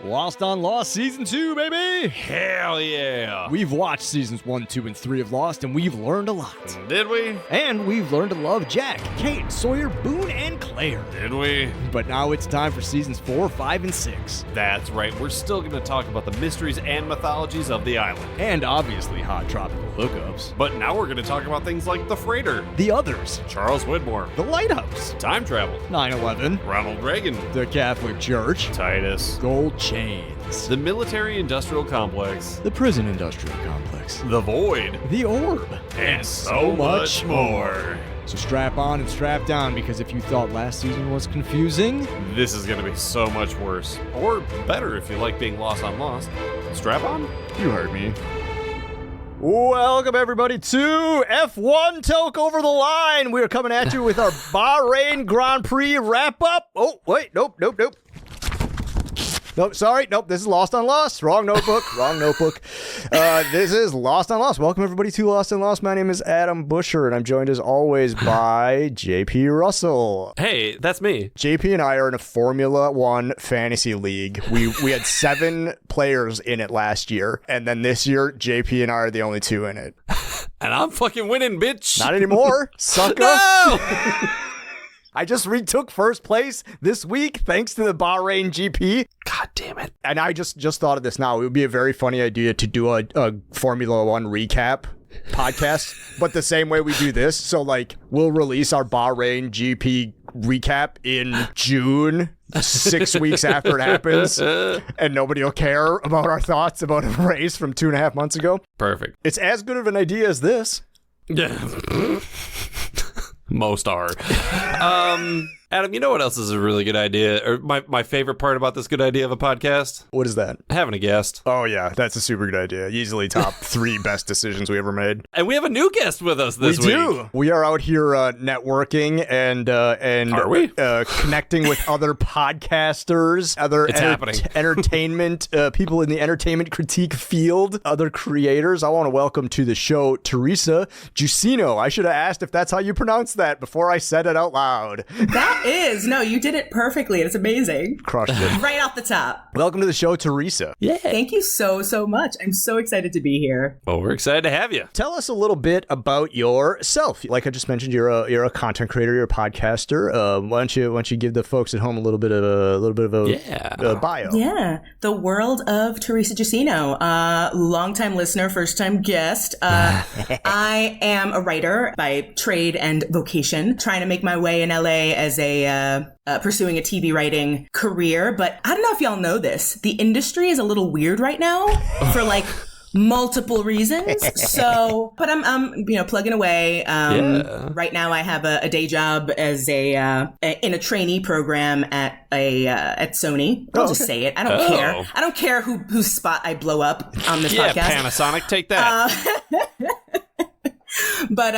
Lost on Lost Season 2, baby! Hell yeah! We've watched Seasons 1, 2, and 3 of Lost, and we've learned a lot. Did we? And we've learned to love Jack, Kate, Sawyer, Boone, and Claire. Did we? But now it's time for Seasons 4, 5, and 6. That's right, we're still going to talk about the mysteries and mythologies of the island. And obviously hot tropical hookups. But now we're going to talk about things like the freighter, The Others, Charles Widmore, The Lighthouse, time travel, 9/11, Ronald Reagan, the Catholic Church, Titus, Gold Chains, the military-industrial complex, the Prison Industrial Complex, the Void, The Orb, and so much more. So strap on and strap down, because if you thought last season was confusing, This is going to be so much worse. Or better if you like being lost on Lost. Strap on? you heard me. Welcome, everybody, to F1 Toke Over the Line. We are coming at you with our Bahrain Grand Prix wrap-up. Oh, wait, nope. Nope, sorry. Nope, this is Lost on Lost. Wrong notebook. This is Lost on Lost. Welcome, everybody, to Lost on Lost. My name is Adam Busher, and I'm joined, as always, by JP Russell. Hey, that's me. JP and I are in a Formula One fantasy league. We had 7 players in it last year, and then this year, JP and I are the only 2 in it. And I'm fucking winning, bitch. Not anymore, sucker. No! I just retook first place this week thanks to the Bahrain GP. God damn it. And I just thought of this now. It would be a very funny idea to do a Formula One recap podcast, but the same way we do this. So, like, we'll release our Bahrain GP recap in June, 6 weeks after it happens, and nobody will care about our thoughts about a race from 2.5 months ago. Perfect. It's as good of an idea as this. Yeah. Most are. Adam, you know what else is a really good idea? Or my favorite part about this good idea of a podcast? What is that? Having a guest. Oh, yeah, that's a super good idea. Easily top 3 best decisions we ever made. And we have a new guest with us this week. We do. We are out here networking and Are we? Connecting with other podcasters, other happening. Entertainment people in the entertainment critique field, other creators. I want to welcome to the show Teresa Giussino. I should have asked if that's how you pronounce that before I said it out loud. No, you did it perfectly. It's amazing. Crushed it. Right off the top. Welcome to the show, Teresa. Yeah. Thank you so much. I'm so excited to be here. Well, we're excited to have you. Tell us a little bit about yourself. Like I just mentioned, you're a content creator, you're a podcaster. Why don't you give the folks at home a little bit of a bio? Yeah, the world of Teresa Giussino, longtime listener, first time guest. I am a writer by trade and vocation, trying to make my way in LA as pursuing a TV writing career. But I don't know if y'all know this. The industry is a little weird right now for like multiple reasons. So, but I'm plugging away. Right now I have a day job as in a trainee program at Sony. I'll just say it. I don't care. I don't care whose spot I blow up on this podcast. Yeah, Panasonic, take that. But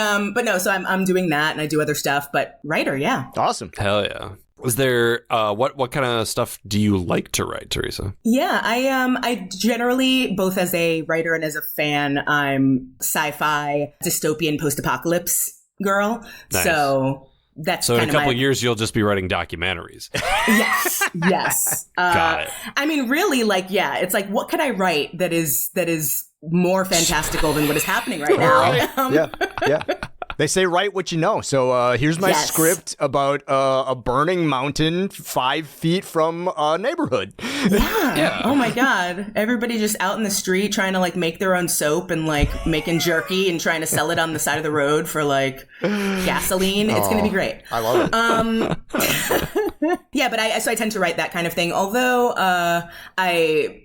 no, so I'm doing that, and I do other stuff, but writer, yeah. Awesome. Hell yeah. Is there what kind of stuff do you like to write, Teresa? Yeah, I generally, both as a writer and as a fan, I'm sci-fi, dystopian, post-apocalypse girl. Nice. So that's so in kind a of couple years you'll just be writing documentaries. Yes. Got it. I mean, really, like, yeah, it's like, what could I write that is more fantastical than what is happening right now? Yeah. They say write what you know. So here's my script about a burning mountain 5 feet from a neighborhood. Yeah. Oh my God. Everybody just out in the street trying to like make their own soap and like making jerky and trying to sell it on the side of the road for like gasoline. It's going to be great. I love it. Yeah, but I tend to write that kind of thing. Although I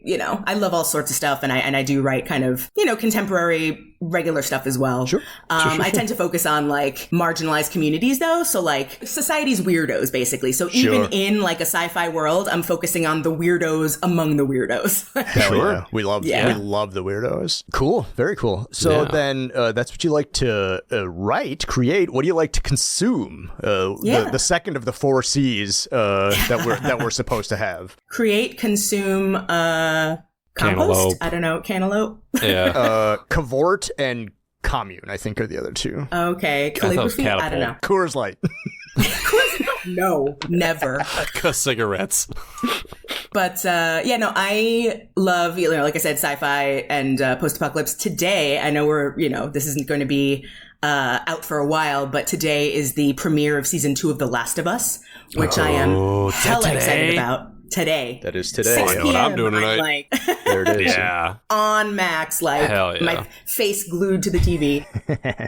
love all sorts of stuff, and I do write kind of contemporary regular stuff as well. Sure. I tend to focus on like marginalized communities though. So like society's weirdos basically. So even in like a sci-fi world, I'm focusing on the weirdos among the weirdos. Sure. Yeah. We love the weirdos. Cool. Very cool. So then that's what you like to write, create. What do you like to consume? The second of the 4 C's that we're supposed to have. Create, consume, compost? Cantaloupe. I don't know. Cantaloupe? Yeah. Cavort and commune, I think, are the other 2. Okay. Calligraphy? I don't know. Coors Light. No, never. Cigarettes. But I love, like I said, sci-fi and post-apocalypse. Today, I know this isn't going to be out for a while, but today is the premiere of season 2 of The Last of Us, which I am hella excited about. Today. That is today. 6 p.m. What I'm doing tonight. Like, There it is. Yeah. on Max, like Hell yeah. my face glued to the TV.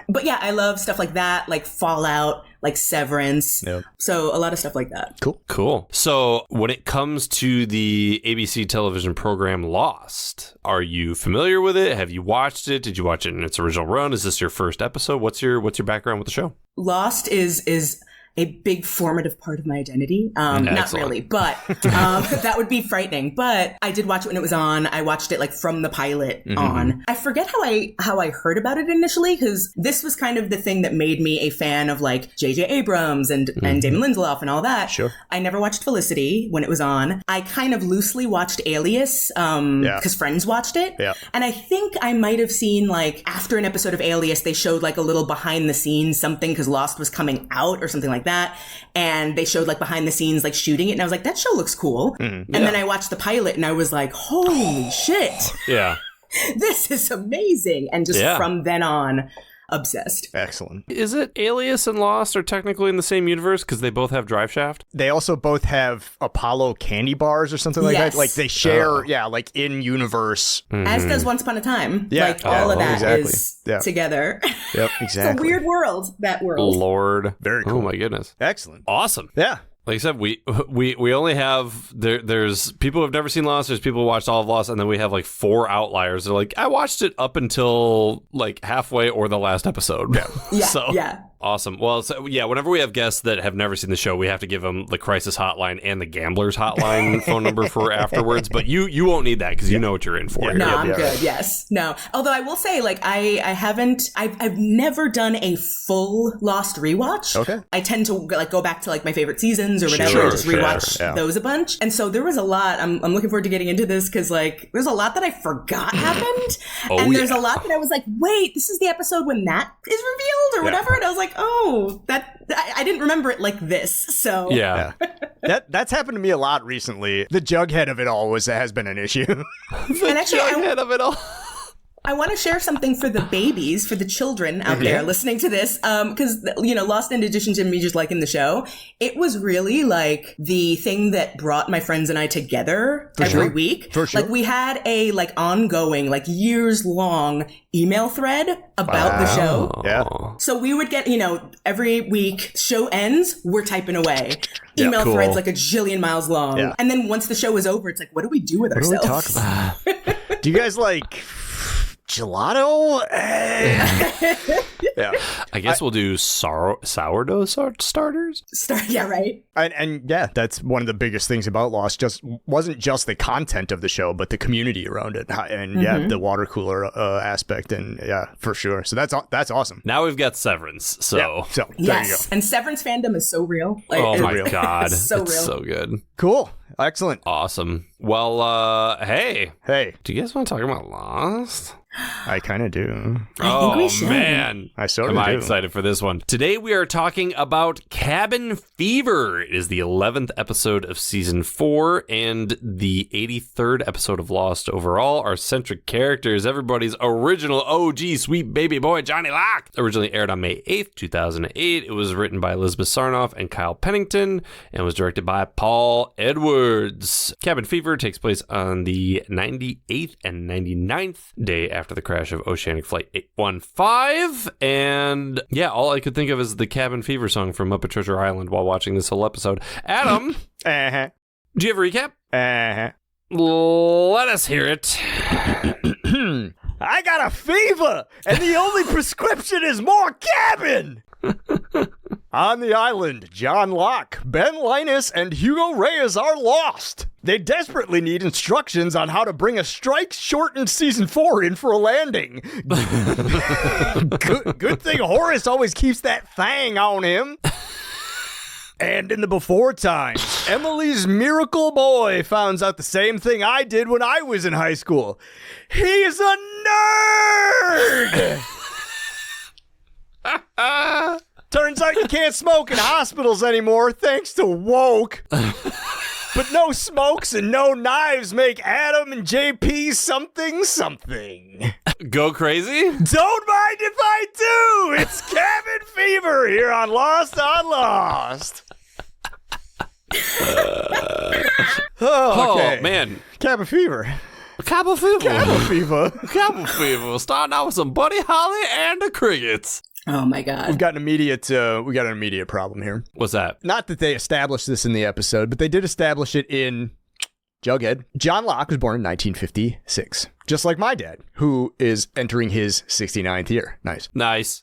But yeah, I love stuff like that, like Fallout, like Severance. Yep. So a lot of stuff like that. Cool. So when it comes to the ABC television program Lost, are you familiar with it? Have you watched it? Did you watch it in its original run? Is this your first episode? What's your background with the show? Lost is a big formative part of my identity. Not really, but that would be frightening. But I did watch it when it was on. I watched it like from the pilot on. I forget how I heard about it initially, because this was kind of the thing that made me a fan of like J.J. Abrams and Damon Lindelof and all that. Sure. I never watched Felicity when it was on. I kind of loosely watched Alias because friends watched it. Yeah. And I think I might have seen like after an episode of Alias, they showed like a little behind the scenes something because Lost was coming out or something like that. And they showed like behind the scenes, like shooting it. And I was like, that show looks cool. And then I watched the pilot and I was like, holy shit. Yeah. This is amazing. And just from then on, obsessed. Excellent. Is it Alias and Lost are technically in the same universe because they both have Drive Shaft? They also both have Apollo candy bars or something like Yes. that. Like they share, like in universe. As does Once Upon a Time. Yeah. Like all of that is exactly. together. Yep, It's a exactly. weird world, that world. Lord. Very Oh cool. my goodness. Excellent. Awesome. Yeah. Like I said, we only have there's people who have never seen Lost, there's people who watched all of Lost, and then we have like 4 outliers. They're like, I watched it up until like halfway or the last episode. Yeah, So yeah. awesome. Well, so yeah, whenever we have guests that have never seen the show, we have to give them the crisis hotline and the gamblers hotline phone number for afterwards. But you won't need that because you know what you're in for. No, Yeah, I'm yeah. good. Yes. No. Although I will say, like, I've never done a full Lost rewatch. Okay. I tend to like go back to like my favorite seasons or whatever Sure, and just sure, rewatch yeah. those a bunch. And so there was a lot. I'm looking forward to getting into this because like there's a lot that I forgot happened, and there's a lot that I was like, wait, this is the episode when that is revealed or whatever, and I was like, oh, I didn't remember it like this. So Yeah. That's happened to me a lot recently. The Jughead of it all has been an issue. And actually, Head of it all. I want to share something for the babies, for the children out there listening to this, because, Lost in addition to me just liking the show, it was really like the thing that brought my friends and I together every week. For sure. Like we had a like ongoing, like years long email thread about the show. Yeah. So we would get, every week, show ends, we're typing away. Email cool. threads like a jillion miles long. Yeah. And then once the show is over, it's like, what do we do with What do we ourselves? talk about? Do you guys like gelato? Yeah. I guess we'll do sourdough starters. Yeah, right. And yeah, that's one of the biggest things about Lost. Wasn't just the content of the show, but the community around it, and the water cooler aspect, and yeah, for sure. So that's awesome. Now we've got Severance. So Yeah, so there you Yes, go. and Severance fandom is so real. Like, oh my it's god, so it's real. so good. Cool, excellent. Awesome. Well, hey, Hey, do you guys want to talk about Lost? I kind of do. I think we should. Man, I sort am of I do. excited for this one. Today we are talking about Cabin Fever. It is the 11th episode of season 4 and the 83rd episode of Lost overall. Our centric characters, everybody's original OG sweet baby boy Johnny Locke. Originally aired on May 8th, 2008. It was written by Elizabeth Sarnoff and Kyle Pennington and was directed by Paul Edwards. Cabin Fever takes place on the 98th and 99th day after the crash of Oceanic Flight 815. And yeah, all I could think of is the Cabin Fever song from Muppet Treasure Island while watching this whole episode. Adam, Uh-huh. do you have a recap? Uh-huh. Let us hear it. I got a fever, and the only prescription is more cabin. On the island, John Locke, Ben Linus, and Hugo Reyes are lost. They desperately need instructions on how to bring a strike-shortened season 4 in for a landing. Good thing Horace always keeps that thing on him. And in the before times, Emily's miracle boy finds out the same thing I did when I was in high school. He's a nerd! Turns out you can't smoke in hospitals anymore thanks to woke. But no smokes and no knives make Adam and JP something. Go crazy? Don't mind if I do. It's cabin fever here on Lost on Lost. Okay. Oh, man. Cabin fever. Cabin fever. Cabin fever. Cabin fever. Starting out with some Buddy Holly and the Crickets. Oh my God. We got an immediate problem here. What's that? Not that they established this in the episode, but they did establish it in Jughead. John Locke was born in 1956, just like my dad, who is entering his 69th year. Nice.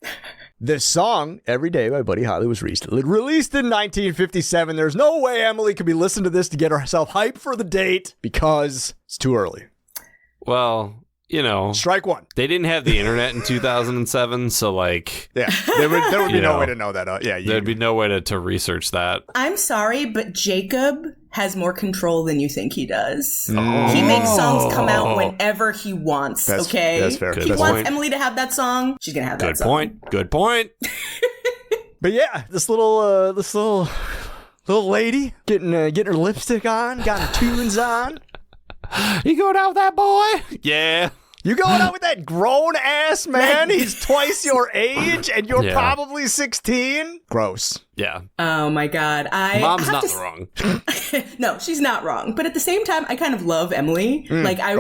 The song Every Day by Buddy Holly was released in 1957. There's no way Emily could be listening to this to get herself hyped for the date because it's too early. Well, you know, strike one. They didn't have the internet in 2007, so like, yeah, there would be no way to know that. There'd be no way to research that. I'm sorry, but Jacob has more control than you think he does. Oh. He makes songs come out whenever he wants. That's fair. He wants Emily to have that song. She's gonna have that song. Good point. But yeah, this little lady getting her lipstick on, got her tunes on. You going out with that boy? Yeah. You going out with that grown-ass man? He's twice your age, and you're probably 16? Gross. Yeah. Oh, my God. Mom's not wrong. No, she's not wrong. But at the same time, I kind of love Emily. I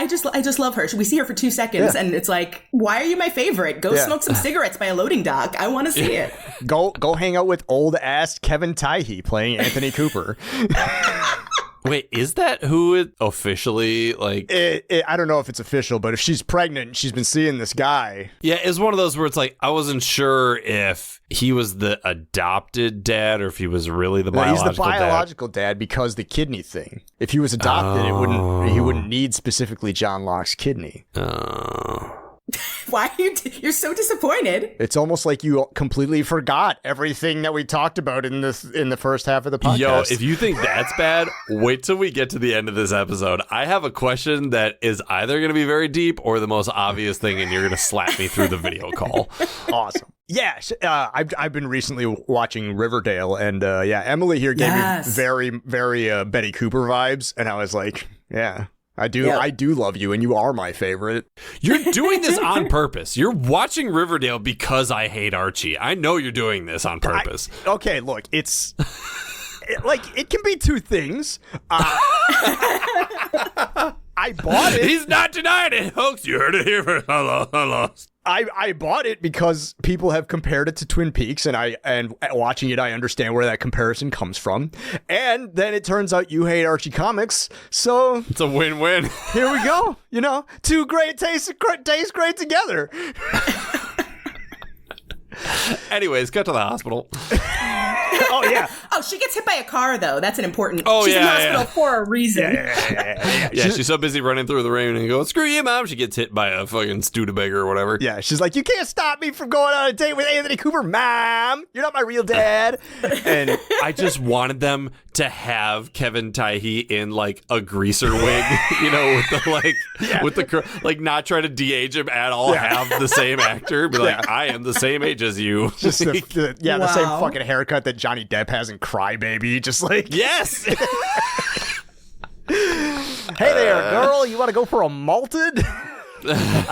just love her. We see her for 2 seconds, and it's like, why are you my favorite? Go smoke some cigarettes by a loading dock. I want to see it. Go hang out with old-ass Kevin Tyhe playing Anthony Cooper. Wait, is that who it officially, like... I don't know if it's official, but if she's pregnant and she's been seeing this guy... Yeah, it's one of those where it's like, I wasn't sure if he was the adopted dad or if he was really the biological dad. He's the biological dad because the kidney thing. If he was adopted, he wouldn't need specifically John Locke's kidney. Why are you're so disappointed? It's almost like you completely forgot everything that we talked about in the first half of the podcast. Yo, if you think that's bad, wait till we get to the end of this episode. I have a question that is either going to be very deep or the most obvious thing, and you're going to slap me through the video call. Awesome. Yeah, I've been recently watching Riverdale, and Emily here gave me very, very Betty Cooper vibes, and I was like, yeah. I do love you, and you are my favorite. You're doing this on purpose. You're watching Riverdale because I hate Archie. I know you're doing this on purpose. Okay, look, it's it can be two things. I bought it. He's not denying it, folks. You heard it here first. Hello. I bought it because people have compared it to Twin Peaks, and watching it, I understand where that comparison comes from. And then it turns out you hate Archie comics, so it's a win-win. Here we go. You know, two great tastes great together. Anyways, got to the hospital. Oh, yeah. Oh, she gets hit by a car, though. That's an important... Oh, she's in the hospital for a reason. Yeah, she's so busy running through the rain and going, screw you, Mom. She gets hit by a fucking Studebaker or whatever. Yeah, she's like, you can't stop me from going on a date with Anthony Cooper, Mom. You're not my real dad. And I just wanted them to have Kevin Tyhe in, like, a greaser wig, you know, with the not try to de-age him at all, have the same actor, be like, I am the same age as you. Just the same fucking haircut that Johnny Depp has in Cry Baby, just like... Yes! Hey there, girl, you want to go for a malted?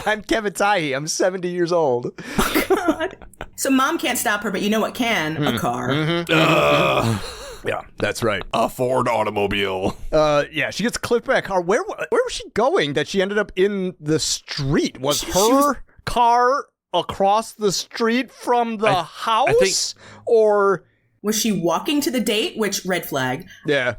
I'm Kevin Tyhe, I'm 70 years old. Oh, God. So Mom can't stop her, but you know what can? A car. Yeah, that's right. A Ford automobile. She gets clipped by a car. Where was she going that she ended up in the street? Was her car across the street from the house? Or... Was she walking to the date? Which, red flag. Yeah.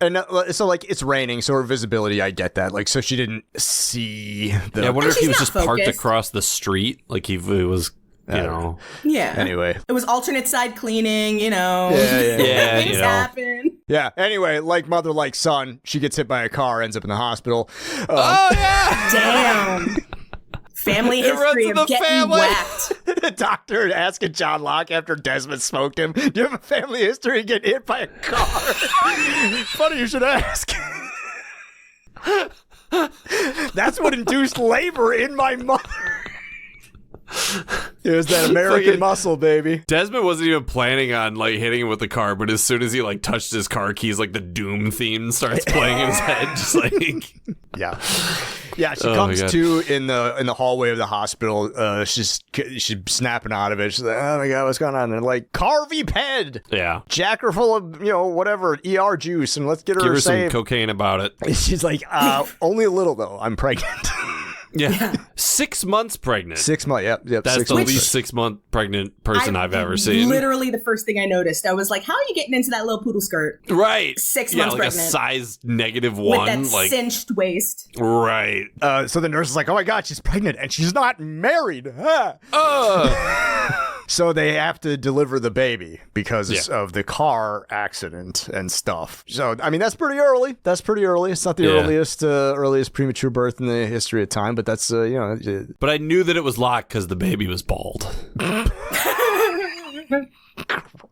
And so, like, it's raining, so her visibility, I get that. Like, so she didn't see the... Yeah, I wonder if he was just focused. parked across the street. Like, he was... You know. Yeah. Anyway. It was alternate side cleaning, you know. Yeah, Things happen. Yeah. Anyway, like mother, like son, she gets hit by a car, ends up in the hospital. Damn. Family history of getting whacked. The doctor asking John Locke after Desmond smoked him, do you have a family history of getting hit by a car? Funny you should ask. That's what induced labor in my mother. It was that American muscle, baby. Desmond wasn't even planning on like hitting him with the car, but as soon as he like touched his car keys, like the Doom theme starts playing in his head, just like Yeah. Yeah, she comes to in the hallway of the hospital. She's snapping out of it. She's like, "Oh my god, what's going on?" And they're like, "Carvey Ped, yeah, jack her full of whatever ER juice, and let's get her give her saved." some cocaine about it. She's like, "Only a little though. I'm pregnant." Yeah. 6 months pregnant. 6 months, yep. That's 6 the months. least 6 month pregnant person I've ever seen. Literally the first thing I noticed. I was like, how are you getting into that little poodle skirt? Right. 6 yeah, months like pregnant. a size -1. With that like cinched waist. Right. So the nurse is like, "Oh my god, she's pregnant and she's not married." So they have to deliver the baby because of the car accident and stuff. So, I mean, that's pretty early. It's not the earliest premature birth in the history of time, but that's, But I knew that it was locked because the baby was bald.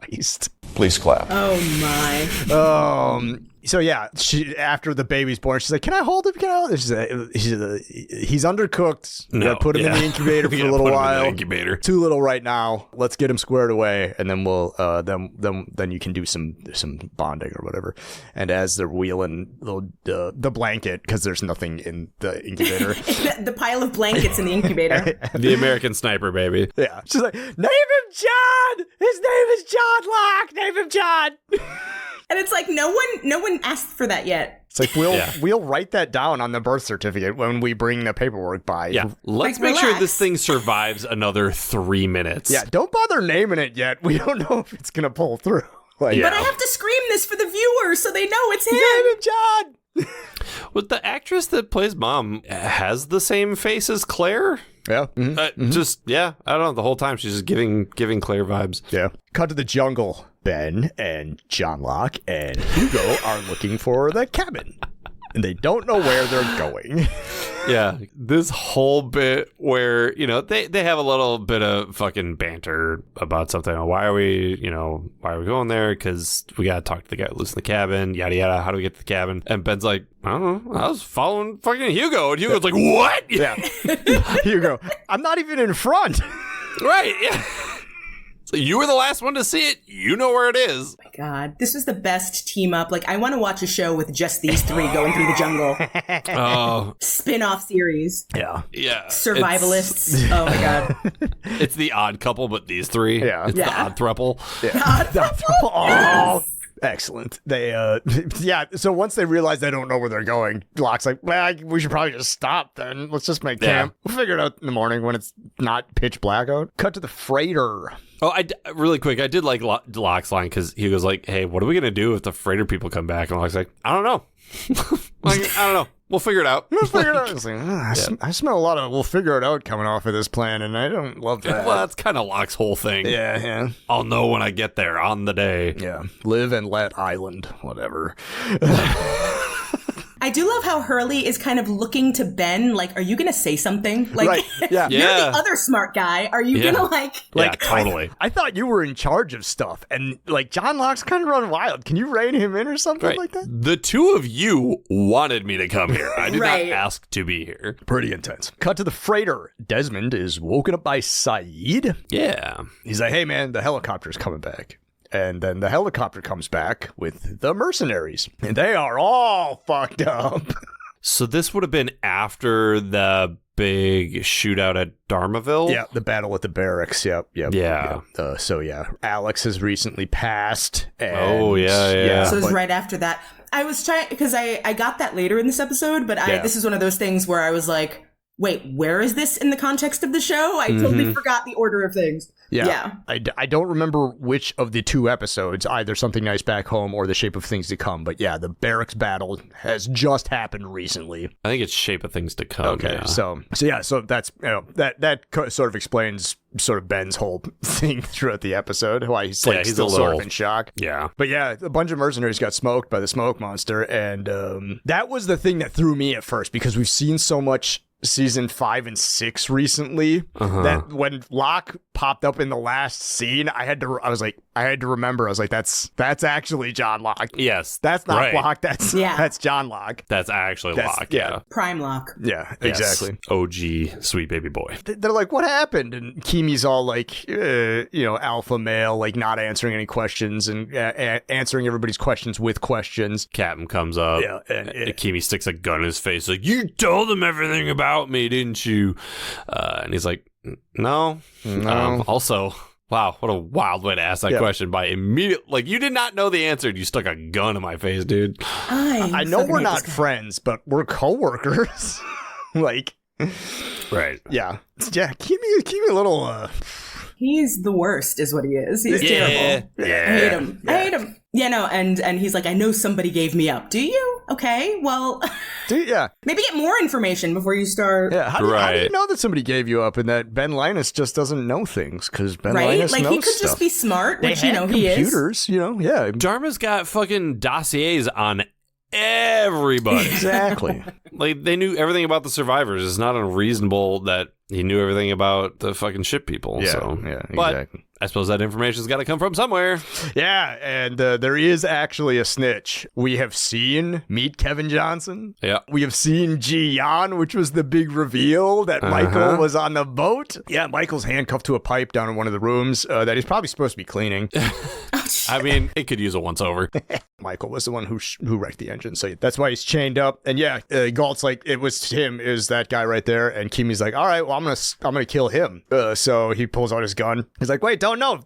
Christ. Please clap. Oh my. So yeah, after the baby's born, she's like, "Can I hold him? Can I hold him?" She's like, "He's undercooked. We gotta put him in the incubator for a little while. Incubator. Too little right now. Let's get him squared away, and then we'll then you can do some bonding or whatever." And as they're wheeling the blanket, because there's nothing in the incubator, the pile of blankets in the incubator. The American Sniper, baby. Yeah, she's like, "Name him John. His name is John Locke. Name him John." And it's like no one asked for that yet. It's like we'll write that down on the birth certificate when we bring the paperwork by. Yeah, let's Like, make sure relax. this thing survives another 3 minutes. Yeah, don't bother naming it yet. We don't know if it's gonna pull through. Like, But I have to scream this for the viewers so they know it's him. name him John. Well, the actress that plays Mom has the same face as Claire. Yeah. Just I don't know. The whole time she's just giving Claire vibes. Yeah. Cut to the jungle. Ben and John Locke and Hugo are looking for the cabin. And they don't know where they're going. Yeah, this whole bit where, they have a little bit of fucking banter about something. Why are we going there? Because we got to talk to the guy who lives in the cabin, yada, yada. How do we get to the cabin? And Ben's like, I don't know. I was following fucking Hugo. And Hugo's like, what? Yeah. Hugo, I'm not even in front. Right, yeah. So you were the last one to see it. You know where it is. Oh my God, this was the best team up. Like, I want to watch a show with just these three going through the jungle. Oh. Spin-off series. Yeah. Yeah. Survivalists. Oh my God. It's the odd couple, but these three. Yeah. It's the Yeah. odd throuple. Oh, excellent. They, so once they realize they don't know where they're going, Locke's like, well, we should probably just stop then. Let's just make camp. We'll figure it out in the morning when it's not pitch black out. Cut to the freighter. Oh, really quick, I did like Locke's line because he was like, hey, what are we going to do if the freighter people come back? And Locke's like, I don't know. I don't know. We'll figure it out. We'll figure it out. It's like, I smell a lot of "we'll figure it out" coming off of this plan, and I don't love that. Well, that's kind of Locke's whole thing. Yeah. I'll know when I get there on the day. Yeah. Live and let island, whatever. I do love how Hurley is kind of looking to Ben, like, are you going to say something? Like, Right. Yeah. you're Yeah. the other smart guy. Are you going to, like... Yeah, totally. I thought you were in charge of stuff, and like John Locke's kind of run wild. Can you rein him in or something like that? The two of you wanted me to come here. I did Right. not ask to be here. Pretty intense. Cut to the freighter. Desmond is woken up by Saeed. Yeah. He's like, hey man, the helicopter's coming back. And then the helicopter comes back with the mercenaries. And they are all fucked up. So this would have been after the big shootout at Dharmaville? Yeah, the battle at the barracks. Yep. Yeah. Alex has recently passed. And Oh, yeah. So it was but- right after that. I was trying, because I got that later in this episode, but this is one of those things where I was like, wait, where is this in the context of the show? I totally forgot the order of things. Yeah. I don't remember which of the two episodes, either Something Nice Back Home or The Shape of Things to Come. But yeah, the barracks battle has just happened recently. I think it's Shape of Things to Come. Okay, yeah. so that's sort of explains sort of Ben's whole thing throughout the episode, why he's like he's still a sort little- of in shock. Yeah. But yeah, a bunch of mercenaries got smoked by the smoke monster, and that was the thing that threw me at first, because we've seen so much season 5 and 6 recently. That when Locke popped up in the last scene, I had to remember. I was like, that's actually John Locke. Yes, that's not right. Locke. That's John Locke. That's actually Locke. Yeah, Prime Locke. Yeah, yes. exactly. OG sweet baby boy. They're like, what happened? And Kimi's all like, alpha male, like not answering any questions and answering everybody's questions with questions. Captain comes up. Yeah, and Kimi sticks a gun in his face, like, you told them everything about me, didn't you? And he's like, no. Also, wow, what a wild way to ask that question by immediately, like, you did not know the answer and you stuck a gun in my face, dude. I know we're not friends, but we're coworkers. Like, right. Yeah. Kimi a little, He's the worst, is what he is. He's terrible. Yeah. I hate him. I hate him. Yeah, no, and he's like, I know somebody gave me up. Do you? Okay, well, yeah. Maybe get more information before you start. Yeah, how do you know that somebody gave you up and that Ben Linus just doesn't know things? Because Ben right? Linus like knows he could stuff. just be smart, they which have he is. computers, yeah. Dharma's got fucking dossiers on everybody. Exactly. Like, they knew everything about the survivors. It's not unreasonable that he knew everything about the fucking ship people. Yeah, so. yeah, But exactly. I suppose that information's got to come from somewhere. Yeah, and there is actually a snitch. We have seen Meet Kevin Johnson. Yeah. We have seen Ji Yan, which was the big reveal that Michael was on the boat. Yeah, Michael's handcuffed to a pipe down in one of the rooms that he's probably supposed to be cleaning. I mean, it could use a once-over. Michael was the one who wrecked the engine, so that's why he's chained up. And yeah, Galt's like, it was him, is that guy right there. And Kimi's like, all right, well, I'm gonna kill him. So he pulls out his gun. He's like, wait, don't know.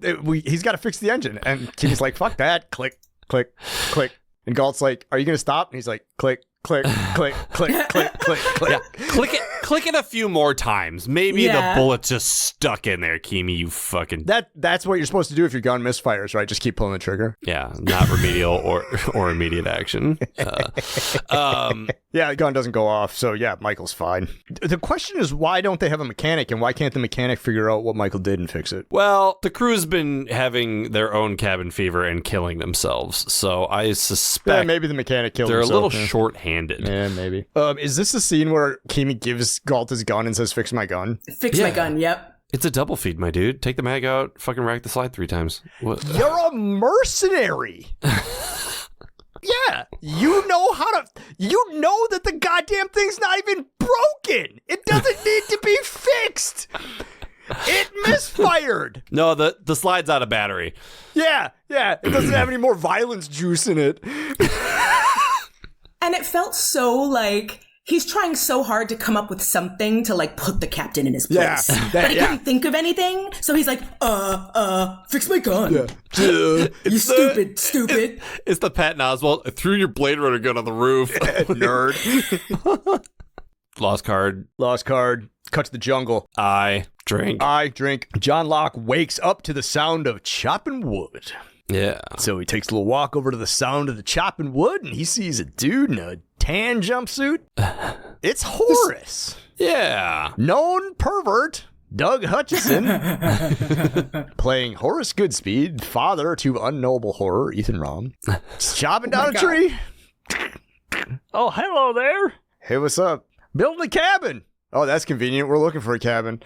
He's got to fix the engine. And Kimi's like, fuck that. Click, click, click. And Galt's like, are you gonna stop? And he's like, click, click, click, click, click, click, click. Yeah. Click it a few more times. Maybe the bullet just stuck in there, Kimi, you fucking... That's what you're supposed to do if your gun misfires, right? Just keep pulling the trigger. Yeah, not remedial or immediate action. Yeah, the gun doesn't go off, so yeah, Michael's fine. The question is, why don't they have a mechanic, and why can't the mechanic figure out what Michael did and fix it? Well, the crew's been having their own cabin fever and killing themselves, so I suspect maybe the mechanic killed they're himself. a little short-handed. Yeah, maybe. Is this the scene where Kimi gives Galt his gun and says, fix my gun? Fix my gun, yep. It's a double feed, my dude. Take the mag out, fucking rack the slide 3 times. What? You're a mercenary! Yeah, you know that the goddamn thing's not even broken! It doesn't need to be fixed! It misfired! No, the slide's out of battery. Yeah, it doesn't have any more violence juice in it. And it felt so like he's trying so hard to come up with something to like put the captain in his place. But he couldn't think of anything, so he's like, fix my gun. Yeah. You stupid. It's the Patton Oswalt. I threw your Blade Runner gun on the roof. Nerd. Lost card. Cut to the jungle. I drink. John Locke wakes up to the sound of chopping wood. Yeah. So he takes a little walk over to the sound of the chopping wood, and he sees a dude in a tan jumpsuit. It's Horace. Yeah. Known pervert, Doug Hutchison. Playing Horace Goodspeed, father to unknowable horror, Ethan Rahm. Chopping down a tree. Oh, hello there. Hey, what's up? Building a cabin. Oh, that's convenient. We're looking for a cabin.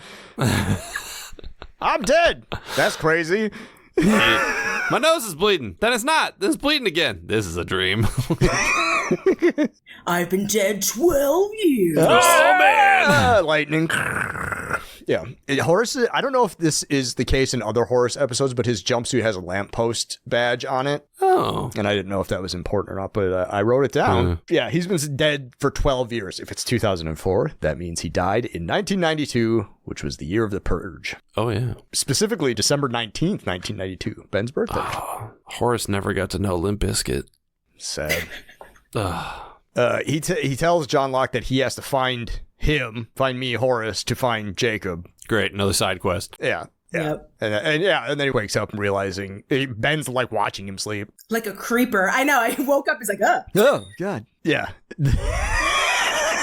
I'm dead. That's crazy. My nose is bleeding. Then it's not. This is bleeding again. This is a dream. I've been dead 12 years. Oh, man. Lightning. Yeah. Horace, I don't know if this is the case in other Horace episodes, but his jumpsuit has a lamppost badge on it. Oh. And I didn't know if that was important or not, but I wrote it down. Yeah, he's been dead for 12 years. If it's 2004, that means he died in 1992, which was the year of the Purge. Oh, yeah. Specifically, December 19th, 1992, Ben's birthday. Oh, Horace never got to know Limp Bizkit. Sad. He tells John Locke that he has to find me, Horace, to find Jacob. Great, another side quest. Yeah. Yep. And then he wakes up and realizing Ben's like watching him sleep. Like a creeper. I know. I woke up. He's like, Oh, God. Yeah.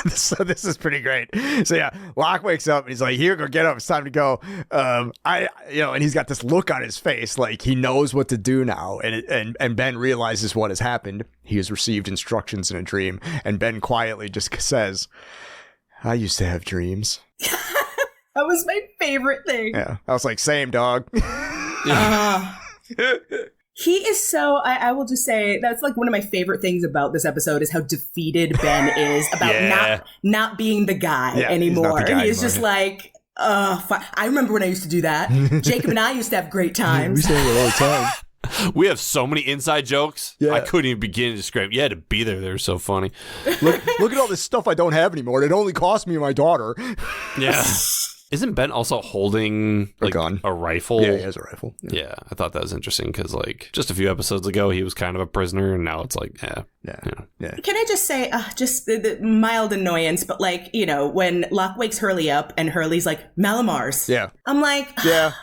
So this is pretty great. So yeah, Locke wakes up and he's like, "Here, go get up. It's time to go." And he's got this look on his face like he knows what to do now. And Ben realizes what has happened. He has received instructions in a dream, and Ben quietly just says, I used to have dreams. That was my favorite thing. Yeah. I was like, same, dog. He is so, I will just say, that's like one of my favorite things about this episode is how defeated Ben is about not being the guy anymore. He's not the guy He's just like, I remember when I used to do that. Jacob and I used to have great times. We say it all the time. We have so many inside jokes. Yeah. I couldn't even begin to describe. You had to be there. They're so funny. Look at all this stuff I don't have anymore. It only cost me my daughter. Yeah. Isn't Ben also holding like a rifle? Yeah, he has a rifle. Yeah, I thought that was interesting because like just a few episodes ago he was kind of a prisoner, and now it's like, Yeah. Can I just say, just the mild annoyance, but like, you know, when Locke wakes Hurley up and Hurley's like, Malamars. Yeah. I'm like, Yeah.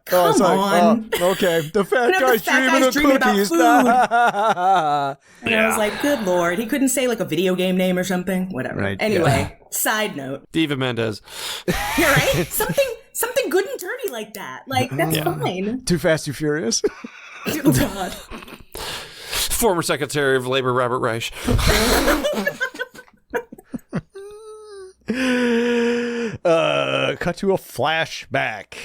Come it's like, on. Okay. The fat guy's dreaming of cookies. And I was like, good Lord. He couldn't say like a video game name or something. Whatever. Right. Anyway, side note. Diva Mendez. You're right. Something good and dirty like that. Like, that's fine. Too Fast, Too Furious. Oh, God. Former Secretary of Labor Robert Reich. Cut to a flashback.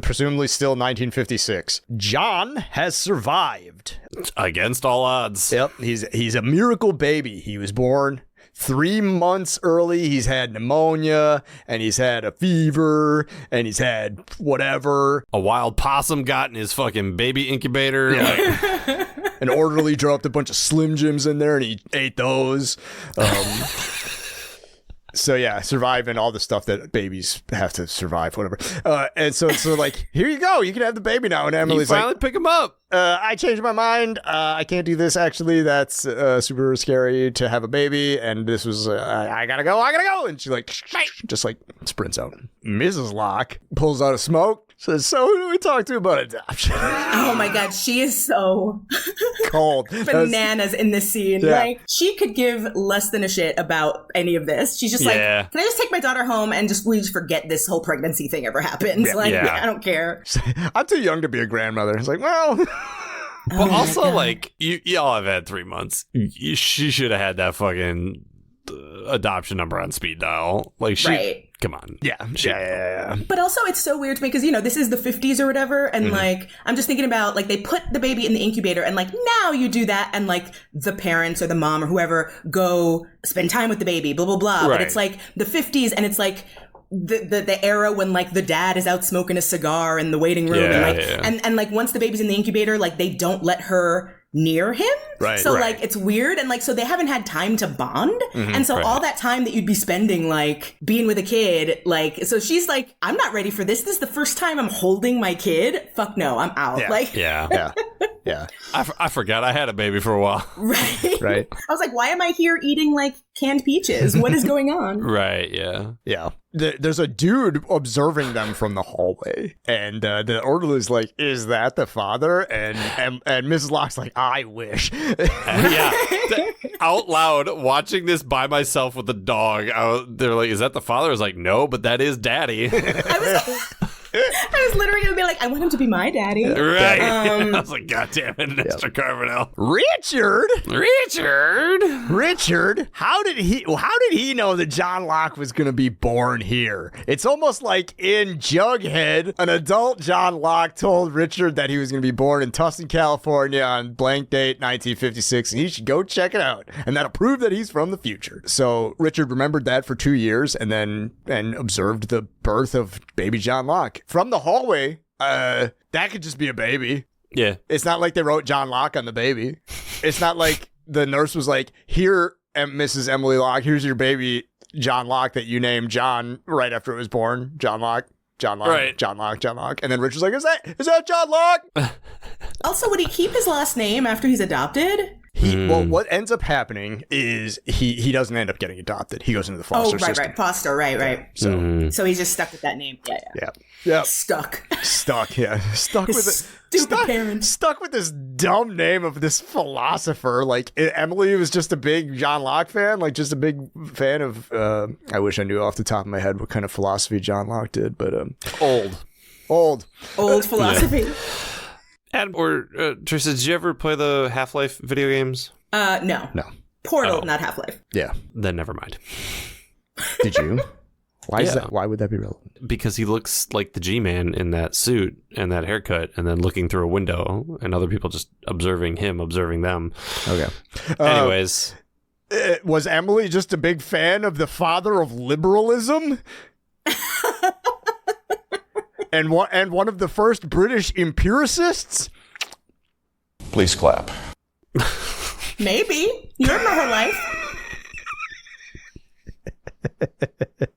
Presumably still 1956. John has survived. Against all odds. Yep, he's a miracle baby. He was born 3 months early. He's had pneumonia, and he's had a fever, and he's had whatever. A wild possum got in his fucking baby incubator. Yeah. An orderly dropped a bunch of Slim Jims in there, and he ate those. So yeah, surviving all the stuff that babies have to survive, whatever. And so like, here you go, you can have the baby now. And Emily's finally like, pick him up. I changed my mind. I can't do this. Actually, that's super scary to have a baby. And this was, I gotta go. And she like, just like sprints out. Mrs. Locke pulls out a smoke. Says, so who do we talk to about adoption? Oh my God, she is so cold. Bananas in this scene. Yeah. Like, she could give less than a shit about any of this. She's just like, can I just take my daughter home and we just forget this whole pregnancy thing ever happens? I don't care. I'm too young to be a grandmother. It's like, well... But also, like, y'all have had 3 months. She should have had that fucking adoption number on speed dial. Like, come on. Yeah. But also, it's so weird to me because, you know, this is the 50s or whatever. And like, I'm just thinking about like, they put the baby in the incubator and like, now you do that. And like the parents or the mom or whoever go spend time with the baby, blah, blah, blah. Right. But it's like the 50s and it's like, the era when like the dad is out smoking a cigar in the waiting room and like once the baby's in the incubator, like they don't let her near him. Right. So like it's weird and like so they haven't had time to bond. And so all that time that you'd be spending like being with a kid, like so she's like, I'm not ready for this. This is the first time I'm holding my kid. Fuck no, I'm out. Yeah. I forgot I had a baby for a while. Right. I was like, why am I here eating like canned peaches? What is going on? Right, yeah. There's a dude observing them from the hallway, and the orderly's like, "Is that the father?" And Mrs. Locke's like, "I wish." Out loud, watching this by myself with the dog, they're like, "Is that the father?" I was like, "No, but that is Daddy." I was literally gonna be like, I want him to be my daddy. Right. I was like, God damn it, Mr. Carbonell. Richard, how did he know that John Locke was gonna be born here? It's almost like in Jughead, an adult John Locke told Richard that he was gonna be born in Tustin, California on blank date 1956, and he should go check it out. And that'll prove that he's from the future. So Richard remembered that for 2 years and observed the birth of baby John Locke. From the hallway, that could just be a baby. Yeah. It's not like they wrote John Locke on the baby. It's not like the nurse was like, here, Mrs. Emily Locke, here's your baby, John Locke, that you named John right after it was born. John Locke. Right. John Locke. And then Richard's like, is that John Locke? Also, would he keep his last name after he's adopted? Well, what ends up happening is he doesn't end up getting adopted. He goes into the foster system. Foster, right. So he's just stuck with that name. Yeah. Stuck. Yeah. Stuck with it. Stupid parents. Stuck with this dumb name of this philosopher. Like, Emily was just a big John Locke fan, like just a big fan of, I wish I knew off the top of my head what kind of philosophy John Locke did, but old philosophy. Yeah. Adam or Trisha, did you ever play the Half-Life video games? No. Portal, not Half-Life. Yeah. Then never mind. Did you? Why is Yeah. that? Why would that be relevant? Because he looks like the G-Man in that suit and that haircut, and then looking through a window, and other people just observing him, observing them. Okay. Anyways, Was Emily just a big fan of the father of liberalism? and one of the first British empiricists? Please clap. Maybe. You don't know her life.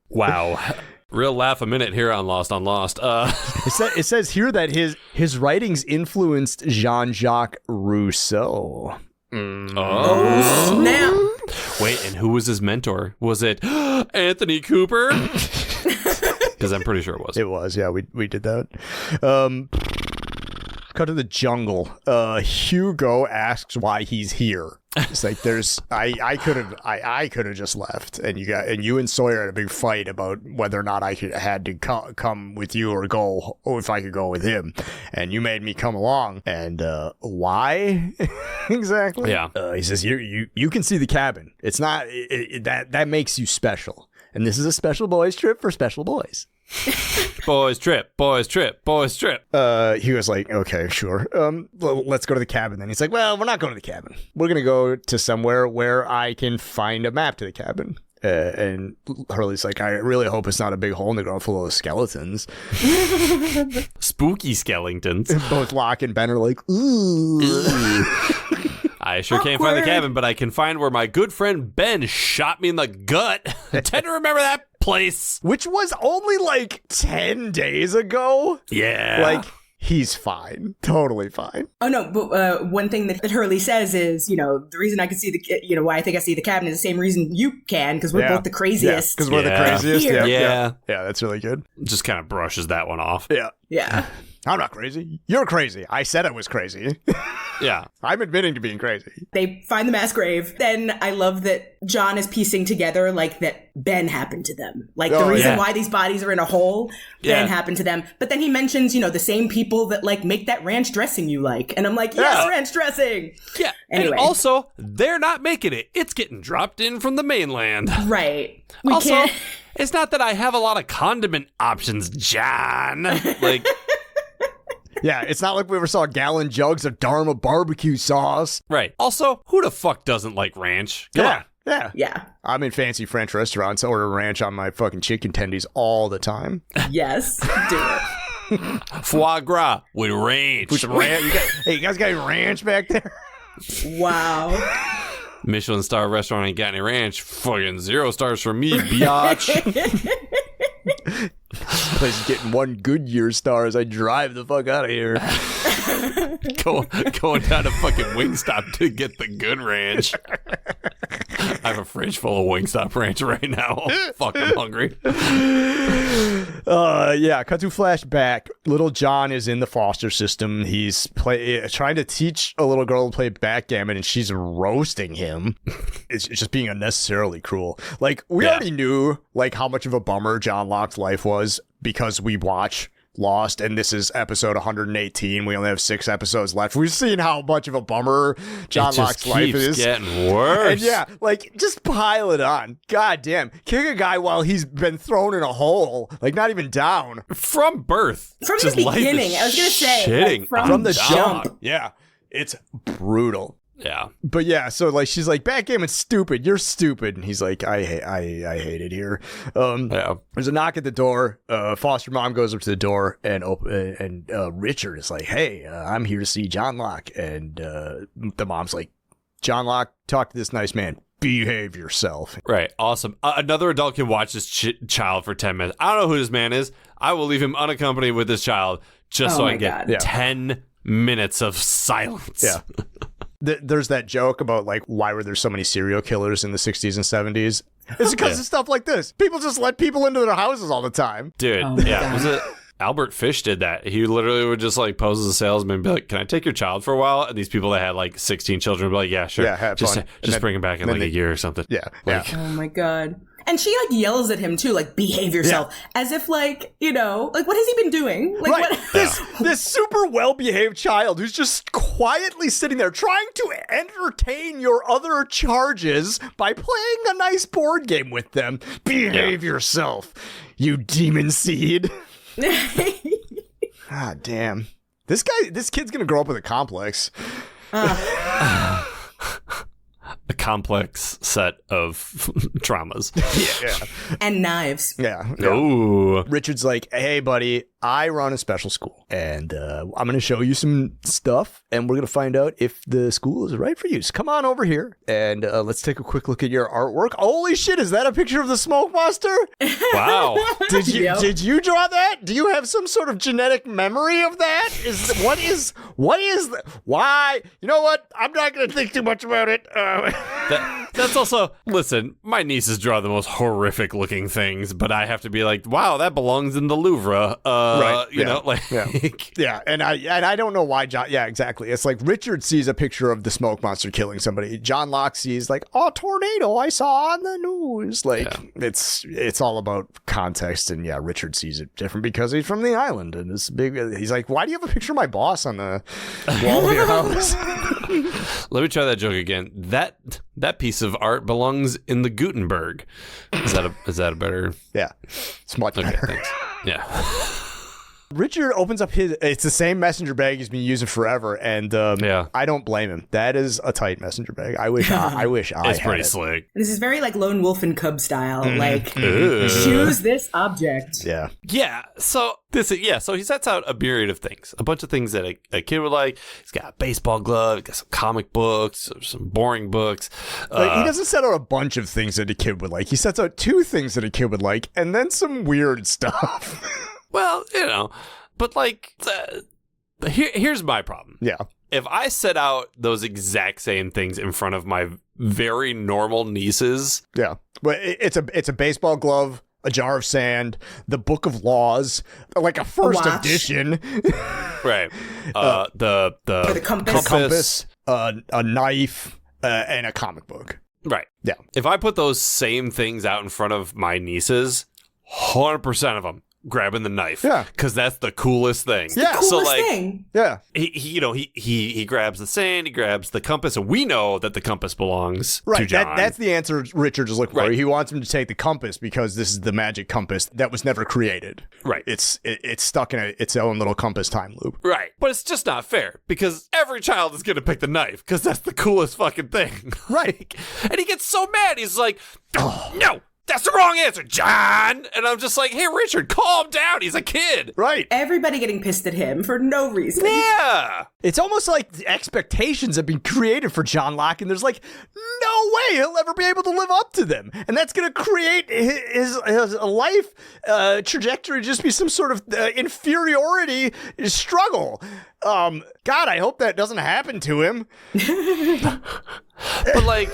wow. Real laugh a minute here on Lost on Lost. It says here that his writings influenced Jean-Jacques Rousseau. Oh, snap. Wait, and who was his mentor? Was it Anthony Cooper? Because I'm pretty sure it was. It was, yeah, we did that. Cut to the jungle. Hugo asks why he's here. It's like I could have just left, and you and Sawyer had a big fight about whether or not I had to come with you or go, or if I could go with him, and you made me come along. And why exactly? Yeah. He says you can see the cabin. It's not that makes you special, and this is a special boys trip for special boys. Boys trip. He was like, okay, sure. Let's go to the cabin then. He's like, well, we're not going to the cabin. We're going to go to somewhere where I can find a map to the cabin. And Hurley's like, I really hope it's not a big hole in the ground full of skeletons. Spooky skeletons. Both Locke and Ben are like, ooh. I sure can't find the cabin, but I can find where my good friend Ben shot me in the gut. I tend to remember that place. Which was only like 10 days ago. Yeah. Like, he's fine. Totally fine. Oh, no, but one thing that Hurley says is, the reason I can see why I think I see the cabin is the same reason you can, because we're both the craziest. Because we're the craziest. Here. Yeah, that's really good. Just kind of brushes that one off. Yeah. I'm not crazy. You're crazy. I said I was crazy. Yeah. I'm admitting to being crazy. They find the mass grave. Then I love that John is piecing together like that Ben happened to them. Like the reason why these bodies are in a hole, Ben happened to them. But then he mentions, the same people that like make that ranch dressing you like. And I'm like, yes, ranch dressing. Yeah. Anyway. And also, they're not making it. It's getting dropped in from the mainland. Right. It's not that I have a lot of condiment options, John. Like... Yeah, it's not like we ever saw gallon jugs of Dharma barbecue sauce. Right. Also, who the fuck doesn't like ranch? Come on. Yeah. I'm in fancy French restaurants. I order ranch on my fucking chicken tendies all the time. Yes, do it. Foie gras with ranch. Put some ranch. You guys got any ranch back there? Wow. Michelin star restaurant ain't got any ranch. Fucking 0 stars for me, biatch. Place is getting 1 Goodyear star as I drive the fuck out of here. Going down to fucking Wingstop to get the good ranch. I have a fridge full of Wingstop ranch right now. Fuck, I'm hungry. Cut to flashback. Little John is in the foster system. He's trying to teach a little girl to play backgammon, and she's roasting him. It's just being unnecessarily cruel. Like, we already knew like how much of a bummer John Locke's life was because we watch Lost, and this is episode 118. We only have 6 episodes left. We've seen how much of a bummer John Locke's life is. It's getting worse. And just pile it on. God damn. Kick a guy while he's been thrown in a hole. Like, not even down. From birth. From the beginning. I was going to say. Shitting From the jump. Yeah. It's brutal. Yeah. But yeah, so like she's like, backgammon's stupid. You're stupid. And he's like, I hate it here. There's a knock at the door. Foster mom goes up to the door and Richard is like, hey, I'm here to see John Locke. And the mom's like, John Locke, talk to this nice man. Behave yourself. Right. Awesome. Another adult can watch this child for 10 minutes. I don't know who this man is. I will leave him unaccompanied with this child just so I can get 10 minutes of silence. Yeah. There's that joke about like why were there so many serial killers in the 60s and 70s? It's because of stuff like this. People just let people into their houses all the time. Dude, God. Was it Albert Fish did that? He literally would just like pose as a salesman and be like, can I take your child for a while? And these people that had like 16 children would be like, yeah, sure. Yeah, have just fun. Just bring him back in like a year or something. Yeah. Like, Oh my God. And she like yells at him too, like, behave yourself, as if like, you know, like what has he been doing? Like right. what? This super well-behaved child who's just quietly sitting there trying to entertain your other charges by playing a nice board game with them. Behave yourself, you demon seed. God damn. This kid's gonna grow up with a complex. A complex set of traumas. Yeah. And knives. Yeah. Oh. Richard's like, hey, buddy, I run a special school, and I'm going to show you some stuff, and we're going to find out if the school is right for you. So come on over here, and let's take a quick look at your artwork. Holy shit, is that a picture of the smoke monster? Wow. Did you draw that? Do you have some sort of genetic memory of that? Why? You know what? I'm not going to think too much about it. That's also, listen, my nieces draw the most horrific looking things, but I have to be like, wow, that belongs in the Louvre. Right. You know, like, yeah. And I don't know why John. Yeah, exactly. It's like Richard sees a picture of the smoke monster killing somebody. John Locke sees like, oh, tornado I saw on the news. Like it's all about context. And yeah, Richard sees it different because he's from the island and it's big. He's like, why do you have a picture of my boss on the wall of your house? Let me try that joke again. That piece of art belongs in the Gutenberg. Is that a better? Yeah, it's much better. Thanks. Yeah. Richard opens up it's the same messenger bag he's been using forever, and I don't blame him. That is a tight messenger bag. I wish I It's pretty slick. This is very like Lone Wolf and Cub style. Like, choose this object. Yeah. Yeah. So so he sets out a myriad of things, a bunch of things that a kid would like. He's got a baseball glove, he's got some comic books, some boring books. He doesn't set out a bunch of things that a kid would like. He sets out 2 things that a kid would like, and then some weird stuff. Well, you know, but like, here's my problem. Yeah. If I set out those exact same things in front of my very normal nieces. Yeah. But it's a baseball glove, a jar of sand, the book of laws, like a first edition. Right. The compass. A knife, and a comic book. Right. Yeah. If I put those same things out in front of my nieces, 100% of them grabbing the knife. Yeah. Because that's the coolest thing. Yeah. Coolest so like, thing. Yeah. He grabs the sand, he grabs the compass, and we know that the compass belongs to Right. John. That's the answer Richard is looking for. Right. He wants him to take the compass because this is the magic compass that was never created. Right. It's stuck in its own little compass time loop. Right. But it's just not fair because every child is going to pick the knife because that's the coolest fucking thing. Right. And he gets so mad. He's like, no, that's the wrong answer, John. And I'm just like, hey, Richard, calm down. He's a kid. Right. Everybody getting pissed at him for no reason. Yeah. It's almost like the expectations have been created for John Locke, and there's like no way he'll ever be able to live up to them. And that's going to create his life trajectory just be some sort of inferiority struggle. God, I hope that doesn't happen to him. But like,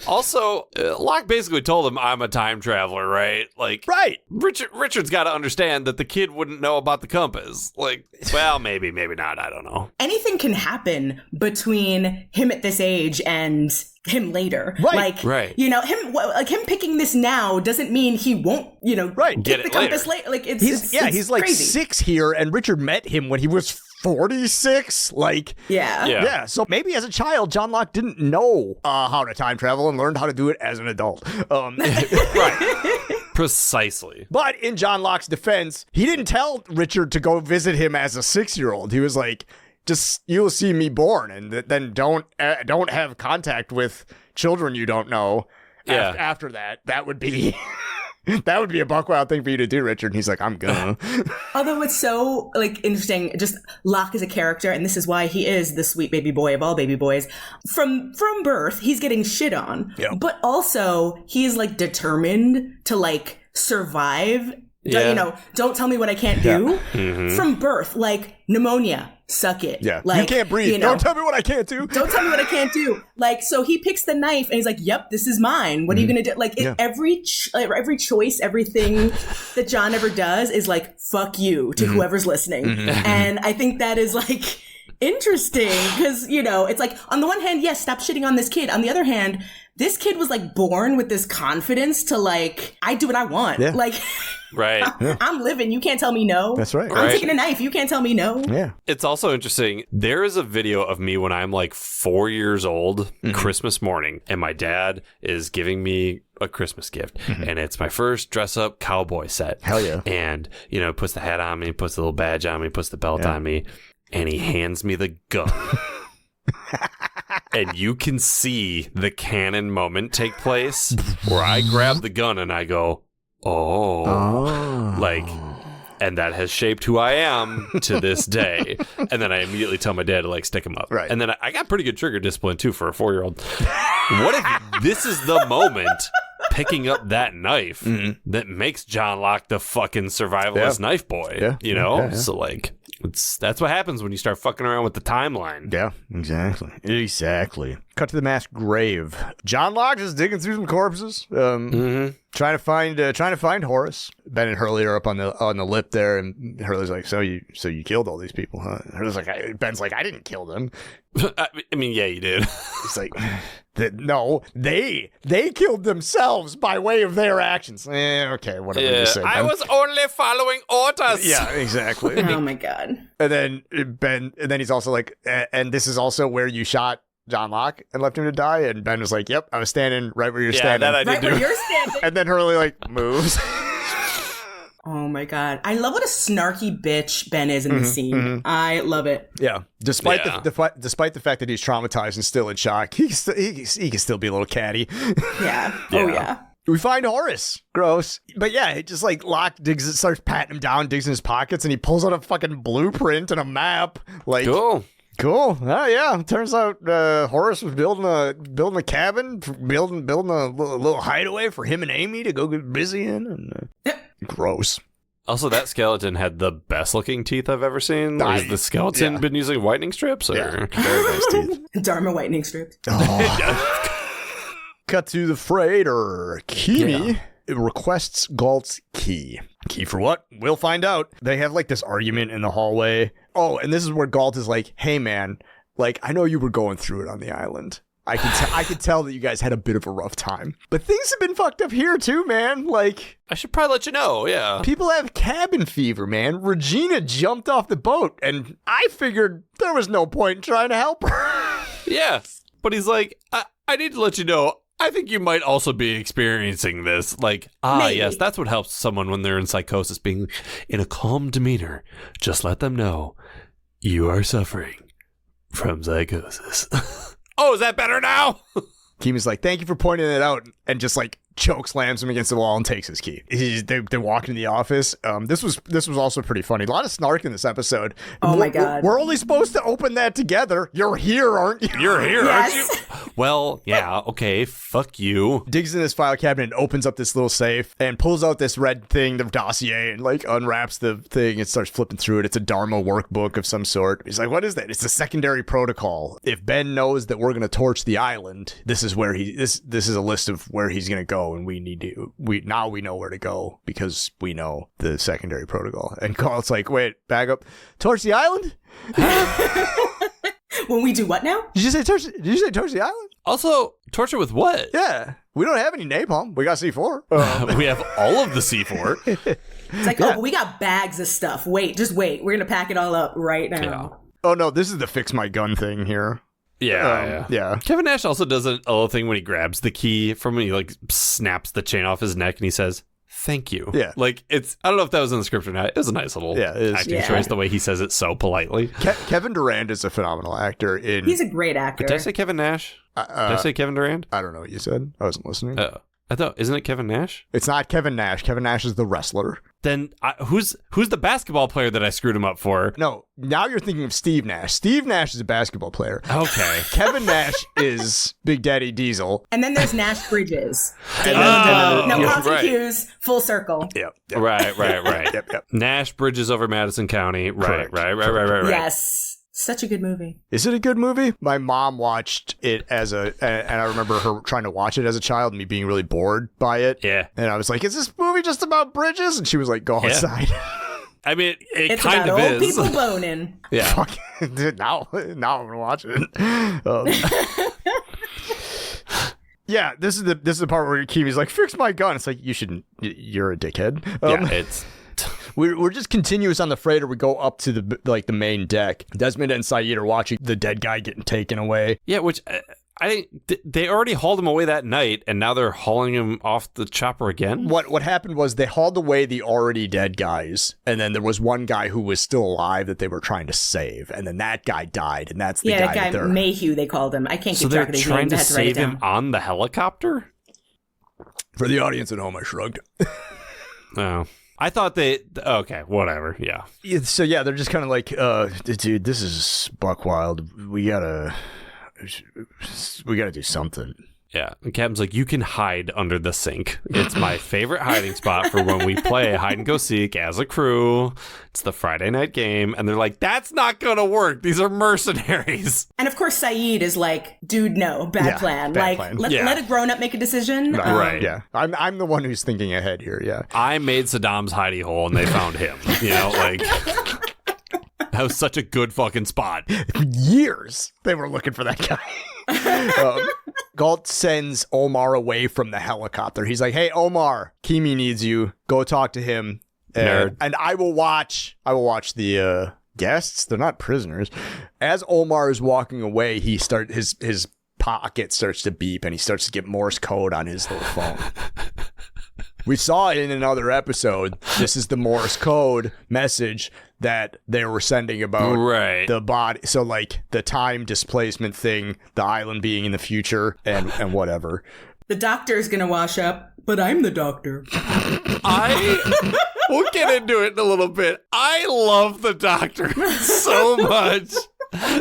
also, Locke basically told him, I'm a time traveler, right? Like, Right. Richard's got to understand that the kid wouldn't know about the compass. Like, well, maybe not. I don't know. Anything can happen between him at this age and him later. Right. Like, Right. you know, him picking this now doesn't mean he won't, you know, Right. Get pick it the compass later. later. Like, He's like crazy. 6 here, and Richard met him when he was 46. Like, Yeah. yeah. So maybe as a child, John Locke didn't know how to time travel and learned how to do it as an adult. Right. Precisely. But in John Locke's defense, he didn't tell Richard to go visit him as a 6-year-old. He was like, just, you'll see me born, and then don't have contact with children you don't know. Yeah. After that, that would be that would be a buck wild thing for you to do, Richard. And he's like, I'm gonna. Although it's so like interesting, just Locke as a character, and this is why he is the sweet baby boy of all baby boys. From birth, he's getting shit on, Yeah. but also he's like determined to like survive. Yeah. You know, don't tell me what I can't do. From birth, like pneumonia, suck it. Yeah, like, you can't breathe. you know, Don't tell me what I can't do. don't tell me what I can't do. Like, so he picks the knife and he's like, yep, this is mine. What are you going to do? Like, every choice, everything that John ever does is like, fuck you to whoever's listening. And I think that is like interesting because, you know, it's like, on the one hand, yes, stop shitting on this kid. On the other hand, this kid was like born with this confidence to like, I do what I want. Yeah. Like, Right. I'm living. You can't tell me no. That's right. I'm taking a knife. You can't tell me no. Yeah. It's also interesting. There is a video of me when I'm like 4 years old, Christmas morning, and my dad is giving me a Christmas gift. And it's my first dress up cowboy set. Hell yeah. And, you know, puts the hat on me, puts the little badge on me, puts the belt on me, and he hands me the gun. And you can see the canon moment take place where I grab the gun and I go, oh. Like, and that has shaped who I am to this day. And then I immediately tell my dad to like stick him up. Right. And then I got pretty good trigger discipline too for a 4-year-old. What if this is the moment picking up that knife that makes John Locke the fucking survivalist knife boy? Yeah. You know? Yeah. So like, that's what happens when you start fucking around with the timeline. Yeah, exactly. Exactly. Cut to the mass grave. John Locke is digging through some corpses, trying to find Horace. Ben and Hurley are up on the lip there, and Hurley's like, "So you killed all these people, huh?" Hurley's like, "Ben's like, I didn't kill them." I mean, yeah, you did. It's like, no, they killed themselves by way of their actions. Okay, whatever you say. I Ben. was only following orders. Yeah, exactly. Oh my God. And then then he's also like, and this is also where you shot John Locke and left him to die. And Ben was like, "Yep, I was standing right where you're standing." that I did Right do. where you're standing. And then Hurley like moves. Oh my God. I love what a snarky bitch Ben is in this scene. I love it. Yeah. Despite the fact that he's traumatized and still in shock, he can still be a little catty. Yeah. Oh yeah. We find Horace. Gross. But yeah, it just like Locke starts patting him down, digs in his pockets, and he pulls out a fucking blueprint and a map. Like, Cool. Cool. Oh yeah. Turns out Horace was building a cabin, building a little hideaway for him and Amy to go get busy in. And, gross. Also, that skeleton had the best looking teeth I've ever seen. Has the skeleton been using whitening strips? Or? Yeah. Very nice teeth. Dharma whitening strips. Cut to the freighter. Kimi requests Galt's key. Key for what? We'll find out. They have like this argument in the hallway. Oh, and this is where Galt is like, "Hey man, like I know you were going through it on the island. I could tell that you guys had a bit of a rough time. But things have been fucked up here too, man. Like, I should probably let you know, yeah. people have cabin fever, man. Regina jumped off the boat, and I figured there was no point in trying to help her." Yeah. But he's like, I need to let you know, I think you might also be experiencing this. Like, Maybe. yes, that's what helps someone when they're in psychosis, being in a calm demeanor. Just let them know you are suffering from psychosis. Oh, is that better now? Kimi's like, "Thank you for pointing it out," and just like choke slams him against the wall and takes his key. They walk into the office. This was also pretty funny. A lot of snark in this episode. Oh my God. We're only supposed to open that together. You're here, aren't you? You're here, aren't Yes. you? Well, yeah, okay, fuck you. Digs in his file cabinet and opens up this little safe and pulls out this red thing, the dossier, and like unwraps the thing and starts flipping through it. It's a Dharma workbook of some sort. He's like, "What is that?" "It's a secondary protocol. If Ben knows that we're going to torch the island, this is where this is a list of where he's going to go, and we know where to go because we know the secondary protocol." And Galt's like, "Wait, back up. Torch the island? When we do what now? Did you say torch the island?" Also, torture with what? "Yeah. We don't have any napalm. We got C4. We have all of the C4. It's like, oh, but we got bags of stuff. Just wait. We're going to pack it all up right now. Yeah. Oh no, this is the fix my gun thing here. Yeah. Kevin Nash also does a little thing when he grabs the key from him. He like snaps the chain off his neck and he says, "Thank you." Yeah. Like I don't know if that was in the script or not. It was a nice little Yeah, it is. acting Yeah. choice the way he says it so politely. Kevin Durand is a phenomenal actor. He's a great actor. Did I say Kevin Nash? Did I say Kevin Durand? I don't know what you said. I wasn't listening. I thought, isn't it Kevin Nash? It's not Kevin Nash. Kevin Nash is the wrestler. Then who's the basketball player that I screwed him up for? No, now you're thinking of Steve Nash. Steve Nash is a basketball player. Okay. Kevin Nash is Big Daddy Diesel. And then there's Nash Bridges. And No, yeah, Carlton right. Hughes, full circle. Yep. Right. Yep. Nash Bridges over Madison County. Right. Yes. Such a good movie. Is it a good movie? My mom watched it and I remember her trying to watch it as a child and me being really bored by it. Yeah. And I was like, "Is this movie just about bridges?" And she was like, "Go outside." I mean, it It's kind about of old is. people boning. Yeah. Fuck. Dude, now I'm gonna watch it. Yeah, this is the part where Kiwi's like, fix my gun. It's like, you shouldn't. You're a dickhead. It's... We're just continuous on the freighter. We go up to the main deck. Desmond and Saeed are watching the dead guy getting taken away. Yeah, which they already hauled him away that night, and now they're hauling him off the chopper again? What happened was they hauled away the already dead guys, and then there was one guy who was still alive that they were trying to save, and then that guy died, and that's the guy. Yeah, that guy Mayhew, they called him. I can't keep track of his name. So they're trying to save him on the helicopter? For the audience at home, I shrugged. Oh. I thought okay, whatever, yeah. So yeah, they're just kind of like, dude, this is buck wild. We gotta do something. Yeah, and Captain's like, you can hide under the sink. It's my favorite hiding spot for when we play hide and go seek as a crew. It's the Friday night game. And they're like, that's not gonna work. These are mercenaries. And of course, Saeed is like, dude, no, bad plan. Bad like, plan. Let a grown-up make a decision. Right. Yeah. I'm the one who's thinking ahead here, yeah. I made Saddam's hidey hole and they found him. You know, like... That was such a good fucking spot. Years they were looking for that guy. Galt sends Omar away from the helicopter. He's like, hey, Omar, Kimi needs you. Go talk to him. And I will watch the guests. They're not prisoners. As Omar is walking away, his pocket starts to beep and he starts to get Morse code on his little phone. We saw it in another episode. This is the Morse code message that they were sending about the body. So like the time displacement thing, the island being in the future and whatever. The doctor's going to wash up, but I'm the doctor. We'll get into it in a little bit. I love the doctor so much.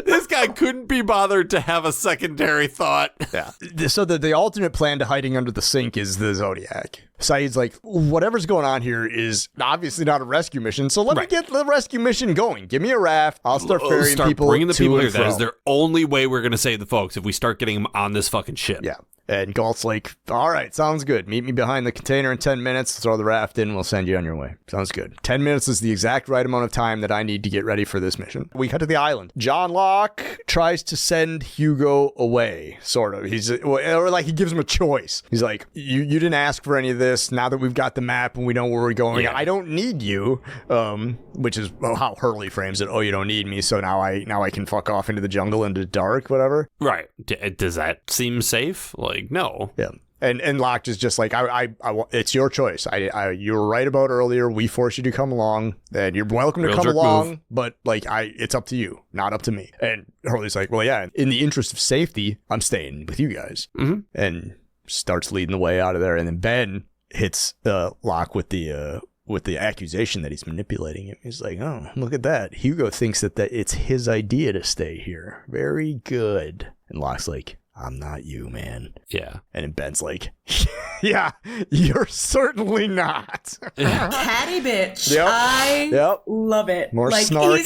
This guy couldn't be bothered to have a secondary thought. Yeah. So the alternate plan to hiding under the sink is the Zodiac. Saeed's like, whatever's going on here is obviously not a rescue mission, so let me get the rescue mission going. Give me a raft. I'll start ferrying people bringing the to people and here. That fro. is their only way we're going to save the folks if we start getting them on this fucking ship. Yeah. And Galt's like, all right, sounds good. Meet me behind the container in 10 minutes. Throw the raft in. We'll send you on your way. Sounds good. 10 minutes is the exact right amount of time that I need to get ready for this mission. We cut to the island. John Locke tries to send Hugo away, sort of. Or like he gives him a choice. He's like, you didn't ask for any of this. Now that we've got the map and we know where we're going, I don't need you. Which is how Hurley frames it. Oh, you don't need me, so now I can fuck off into the jungle, into the dark, whatever. Right. Does that seem safe? Like, no. Yeah. And Locke is just like, it's your choice. You were right about earlier. We forced you to come along, and you're welcome to come along. But like, it's up to you, not up to me. And Hurley's like, well, yeah, in the interest of safety, I'm staying with you guys. Mm-hmm. And starts leading the way out of there. And then Ben hits Locke with the accusation that he's manipulating him. He's like, oh, look at that. Hugo thinks that it's his idea to stay here. Very good. And Locke's like, I'm not you, man. Yeah. And then Ben's like, yeah, you're certainly not. Catty bitch. Yep. I love it. More snark.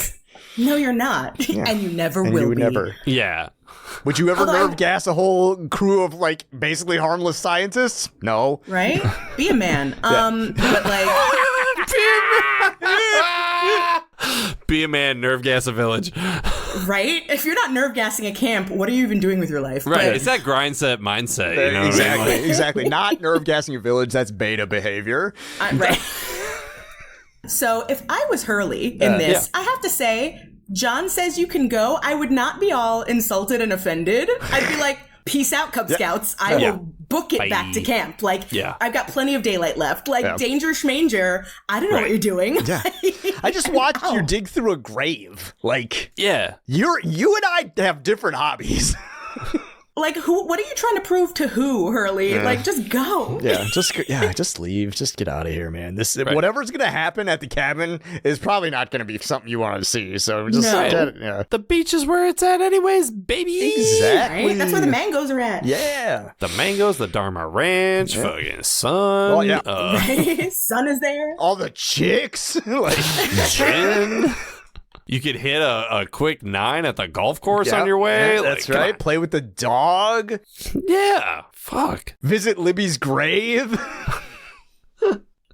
No, you're not. Yeah. And you never and will you be. Never. Yeah. Would you ever nerve gas a whole crew of like basically harmless scientists? No. Right? Be a man. But like... Be a man, nerve gas a village. Right? If you're not nerve gassing a camp, what are you even doing with your life? Right. But, it's that grind set mindset. You know exactly. what I mean? Exactly. Not nerve gassing a village. That's beta behavior. Right. So if I was Hurley in this, I have to say, John says you can go. I would not be all insulted and offended. I'd be like, peace out, Cub Scouts. I will book it back to camp. Like, I've got plenty of daylight left. Like, danger schmanger. I don't know what you're doing. Yeah. I just watched you dig through a grave. Like, you and I have different hobbies. Like, what are you trying to prove to who, Hurley? Like, just go. Just leave. Just get out of here, man. Whatever's gonna happen at the cabin is probably not gonna be something you want to see. So just the beach is where it's at, anyways, baby. Exactly. Right? That's where the mangoes are at. Yeah. The mangoes, the Dharma Ranch, fucking sun. Well, yeah. Right? Sun is there. All the chicks, like gin. You could hit a quick 9 at the golf course on your way. That's right. Play with the dog. Yeah. Fuck. Visit Libby's grave.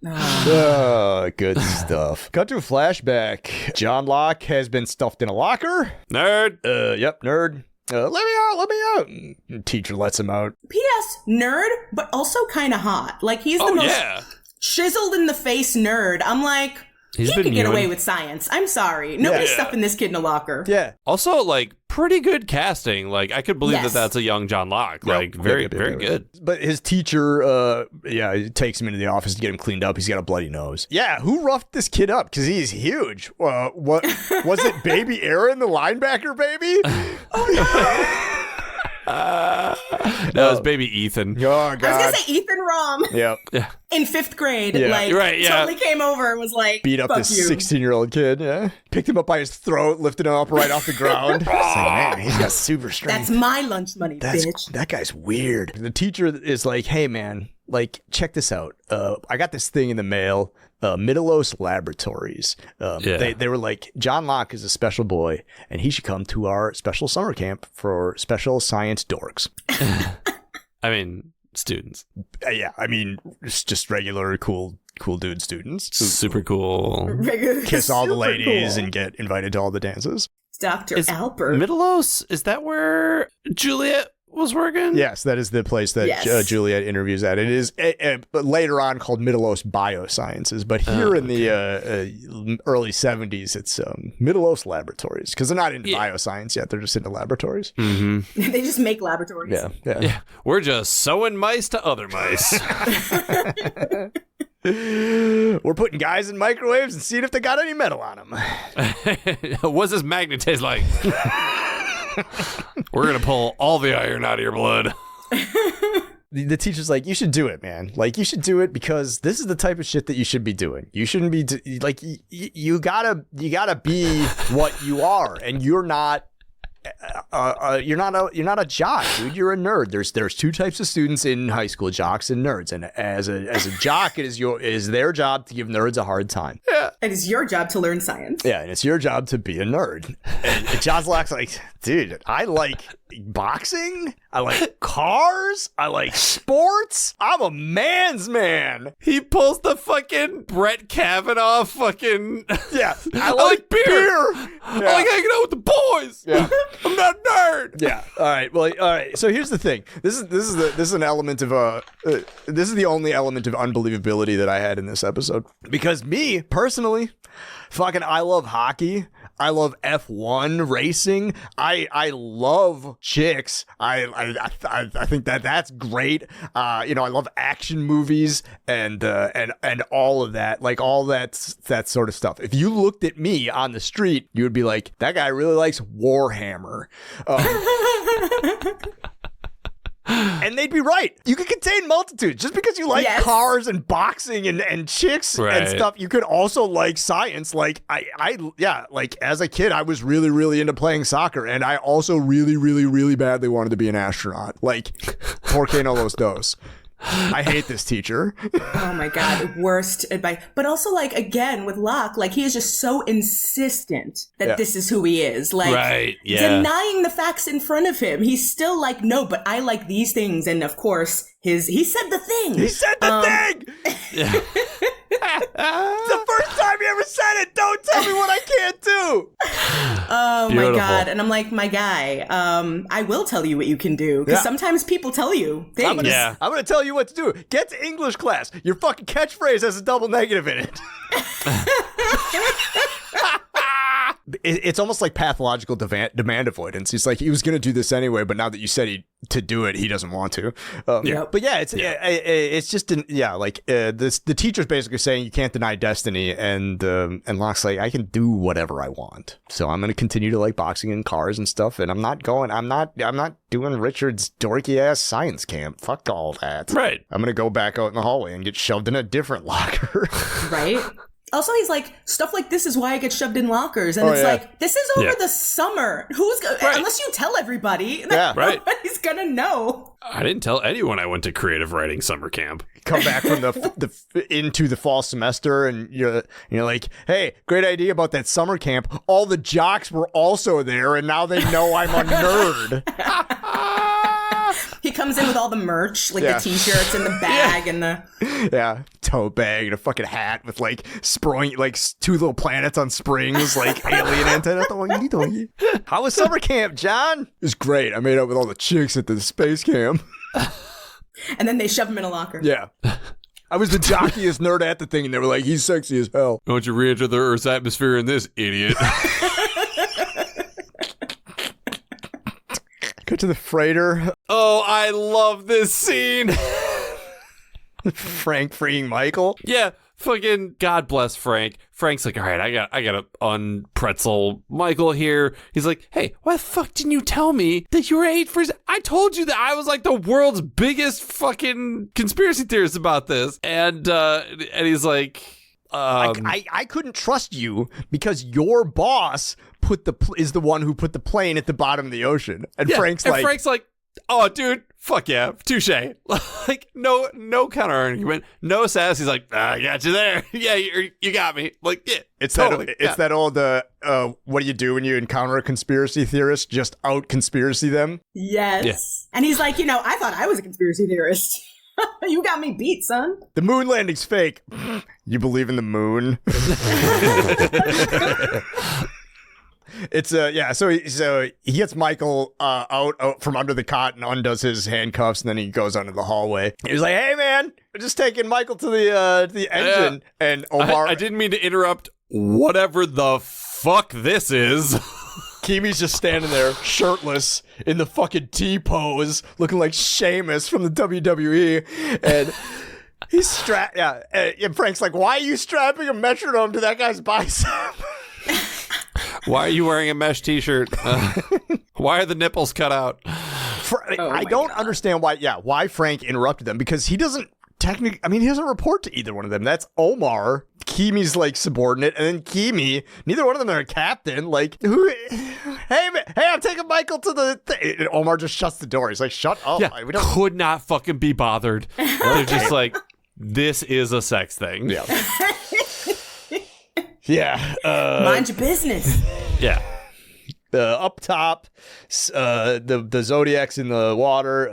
Oh, good stuff. Cut to a flashback. John Locke has been stuffed in a locker. Nerd. Nerd. Let me out. And teacher lets him out. P.S. Nerd, but also kind of hot. Like, he's the most chiseled in the face nerd. I'm like, he could get away with science. I'm sorry. Nobody's stuffing this kid in a locker. Yeah. Also, like, pretty good casting. Like, I could believe that that's a young John Locke. Like, very good. But his teacher, he takes him into the office to get him cleaned up. He's got a bloody nose. Yeah, who roughed this kid up? Because he's huge. What was it? Baby Aaron, the linebacker baby? Oh no. That was baby Ethan. Oh, God. I was going to say Ethan Rom. Yep. In 5th grade, totally came over and was like, beat up this 16-year-old kid, picked him up by his throat, lifted him up right off the ground. It's like, man, he's got super strength. That's my lunch money, bitch. That guy's weird. The teacher is like, hey, man, like, check this out. I got this thing in the mail. Middleos Laboratories. They were like, John Locke is a special boy, and he should come to our special summer camp for special science dorks. I mean, students. It's just regular cool dude students. Super cool. Kiss all the ladies and get invited to all the dances. Dr. Alpert. Middleos, is that where Juliet was working? Yes, that is the place that Juliet interviews at. It is later on called Middleos Biosciences, but here in the early 70s, it's Middleos Laboratories, because they're not into bioscience yet. They're just into laboratories. Mm-hmm. They just make laboratories. Yeah. We're just sewing mice to other mice. We're putting guys in microwaves and seeing if they got any metal on them. What's this magnet taste like? We're going to pull all the iron out of your blood. The teacher's like, you should do it, man. Like, you should do it because this is the type of shit that you should be doing. You shouldn't be you gotta be what you are, and you're not a jock, dude. You're a nerd. There's two types of students in high school: jocks and nerds. And as a jock, it is their job to give nerds a hard time. Yeah, it is your job to learn science. Yeah, and it's your job to be a nerd. And John Locke's like, dude, I like boxing. I like cars. I like sports. I'm a man's man. He pulls the fucking Brett Kavanaugh fucking. Yeah, I like beer. Yeah. I like hanging out with the boys. Yeah. I'm not a nerd. Yeah. All right. Well. All right. So here's the thing. This is an element of this is the only element of unbelievability that I had in this episode, because me personally, fucking, I love hockey. I love F1 racing. I love chicks. I think that's great. I love action movies and all of that, like all that sort of stuff. If you looked at me on the street, you would be like, that guy really likes Warhammer. And they'd be right. You could contain multitudes. Just because you like cars and boxing and chicks and stuff, you could also like science. Like like as a kid, I was really, really into playing soccer, and I also really, really, really badly wanted to be an astronaut. Like, porque no los dos. I hate this teacher. Oh my God, worst advice. But also, like, again, with Locke, like, he is just so insistent that this is who he is. Like, denying the facts in front of him. He's still like, no, but I like these things. And of course, he said the thing. He said the thing! The first time you ever said it. Don't tell me what I can't do. Oh my God. And I'm like, my guy, I will tell you what you can do. Because sometimes people tell you things. I'm going to tell you what to do. Get to English class. Your fucking catchphrase has a double negative in it. It's almost like pathological demand avoidance. He's like, he was going to do this anyway, but now that you said to do it, he doesn't want to. But it's just the teacher's basically saying you can't deny destiny, and Locke's like, I can do whatever I want, so I'm going to continue to like boxing and cars and stuff, and I'm not doing Richard's dorky ass science camp. Fuck all that. Right. I'm going to go back out in the hallway and get shoved in a different locker. Right. Also, he's like, stuff like this is why I get shoved in lockers. And like, this is over the summer. Unless you tell everybody, nobody's going to know. I didn't tell anyone I went to creative writing summer camp. Come back from into the fall semester, and you're like, hey, great idea about that summer camp. All the jocks were also there, and now they know I'm a nerd. He comes in with all the merch, like the t-shirts and the bag and the tote bag and a fucking hat with like two little planets on springs, like alien antenna. How was summer camp, John? It was great. I made out with all the chicks at the space camp. And then they shove him in a locker. Yeah. I was the jockiest nerd at the thing, and they were like, he's sexy as hell. Don't you re-enter the Earth's atmosphere in this, idiot? Cut to the freighter. Oh, I love this scene. Frank freeing Michael. Yeah, fucking God bless Frank. Frank's like, all right, I gotta unpretzel Michael here. He's like, hey, why the fuck didn't you tell me that you were 8 for? I told you that I was like the world's biggest fucking conspiracy theorist about this. And he's like, I couldn't trust you because your boss is the one who put the plane at the bottom of the ocean. And Frank's like, oh, dude, fuck yeah, touche. Like, no counter argument, no sass. He's like, I got you there. Yeah, you got me. Like, yeah, it's totally. That old, what do you do when you encounter a conspiracy theorist? Just out conspiracy them? Yes. Yeah. And he's like, I thought I was a conspiracy theorist. You got me beat, son. The moon landing's fake. You believe in the moon? It's so he gets Michael out from under the cot and undoes his handcuffs, and then he goes under the hallway. He's like, "Hey man, we're just taking Michael to the engine." And Omar, I didn't mean to interrupt. Whatever the fuck this is. Kimi's just standing there, shirtless, in the fucking T pose, looking like Sheamus from the WWE, and he's strapped. Yeah, and Frank's like, "Why are you strapping a metronome to that guy's bicep?" Why are you wearing a mesh t-shirt? Why are the nipples cut out? I don't understand why Frank interrupted them, because he doesn't he doesn't report to either one of them. That's Omar. Kimi's like subordinate, and then Kimi, neither one of them are a captain. Like, who? Hey, I'm taking Michael to the thing. And Omar just shuts the door. He's like, shut up. Yeah, we could not fucking be bothered. They're just like, this is a sex thing. Yeah. Yeah. Mind your business. Yeah. Up top, the Zodiac's in the water,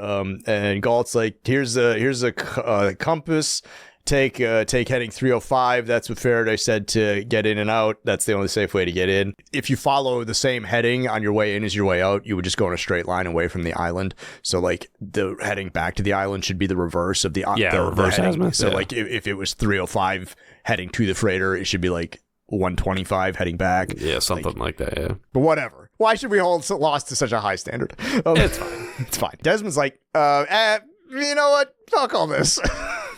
and Galt's like, here's a compass. Take heading 305. That's what Faraday said to get in and out. That's the only safe way to get in. If you follow the same heading on your way in as your way out, you would just go in a straight line away from the island. So like the heading back to the island should be the reverse of the reverse heading. So like if it was 305 heading to the freighter, it should be like 125 heading back. Yeah, something like that, yeah. But whatever. Why should we hold lost to such a high standard? It's fine. It's fine. Desmond's like, you know what? Fuck all this.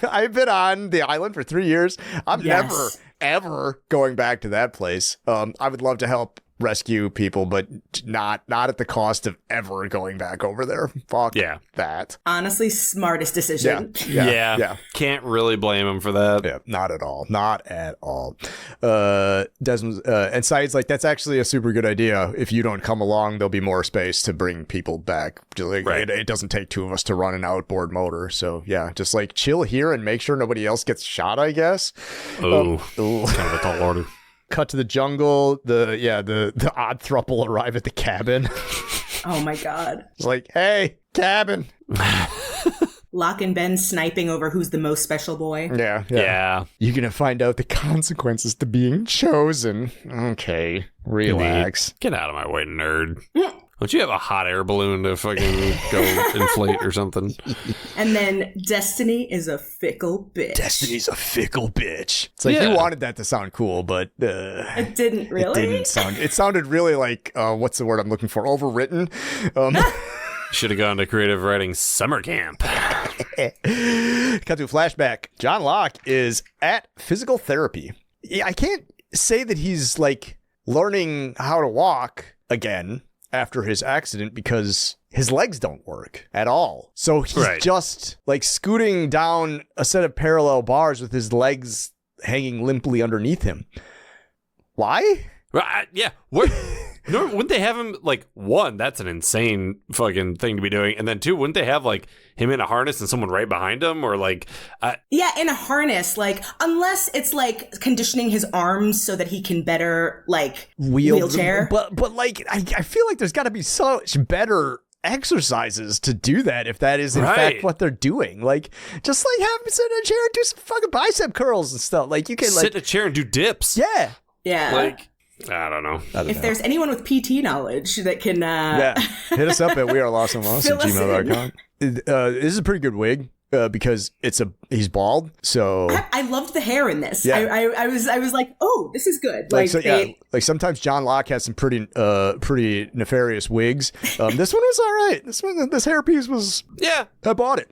I've been on the island for 3 years. I'm never, ever going back to that place. I would love to help rescue people, but not at the cost of ever going back over there. Fuck that. Honestly, smartest decision. Yeah. Can't really blame him for that. Yeah, not at all. Not at all. Desmond and Saeed's like, that's actually a super good idea. If you don't come along, there'll be more space to bring people back. Right. It doesn't take two of us to run an outboard motor. So yeah, just like chill here and make sure nobody else gets shot, I guess. Ooh. Kind of a tall order. Cut to the jungle. The odd throuple arrive at the cabin. Oh my god. It's like, hey, cabin. Locke and Ben sniping over who's the most special boy. Yeah. You're gonna find out the consequences to being chosen. Okay, relax. Get out of my way, nerd. Don't you have a hot air balloon to fucking go inflate or something? And then Destiny is a fickle bitch. Destiny's a fickle bitch. It's like you wanted that to sound cool, but it didn't really. It didn't sound. It sounded really like what's the word I'm looking for? Overwritten. Should have gone to creative writing summer camp. Cut to a flashback. John Locke is at physical therapy. I can't say that he's like learning how to walk again after his accident because his legs don't work at all. So he's just like scooting down a set of parallel bars with his legs hanging limply underneath him. Why? Yeah. What? No, wouldn't they have him, like, one, that's an insane fucking thing to be doing, and then two, wouldn't they have, like, him in a harness and someone right behind him, or, like... Yeah, in a harness, like, unless it's, like, conditioning his arms so that he can better, like, wheelchair. But like, I feel like there's got to be so much better exercises to do that if that is in fact what they're doing. Like, just like have him sit in a chair and do some fucking bicep curls and stuff. Like, you can sit in a chair and do dips. Yeah. Yeah. Like, I don't know. If there's anyone with PT knowledge that can hit us up at wearelost@gmail.com. This is a pretty good wig. Because he's bald, so I loved the hair in this. Yeah. I was like, oh, this is good. Like sometimes John Locke has some pretty nefarious wigs. This one was all right. This hairpiece was I bought it.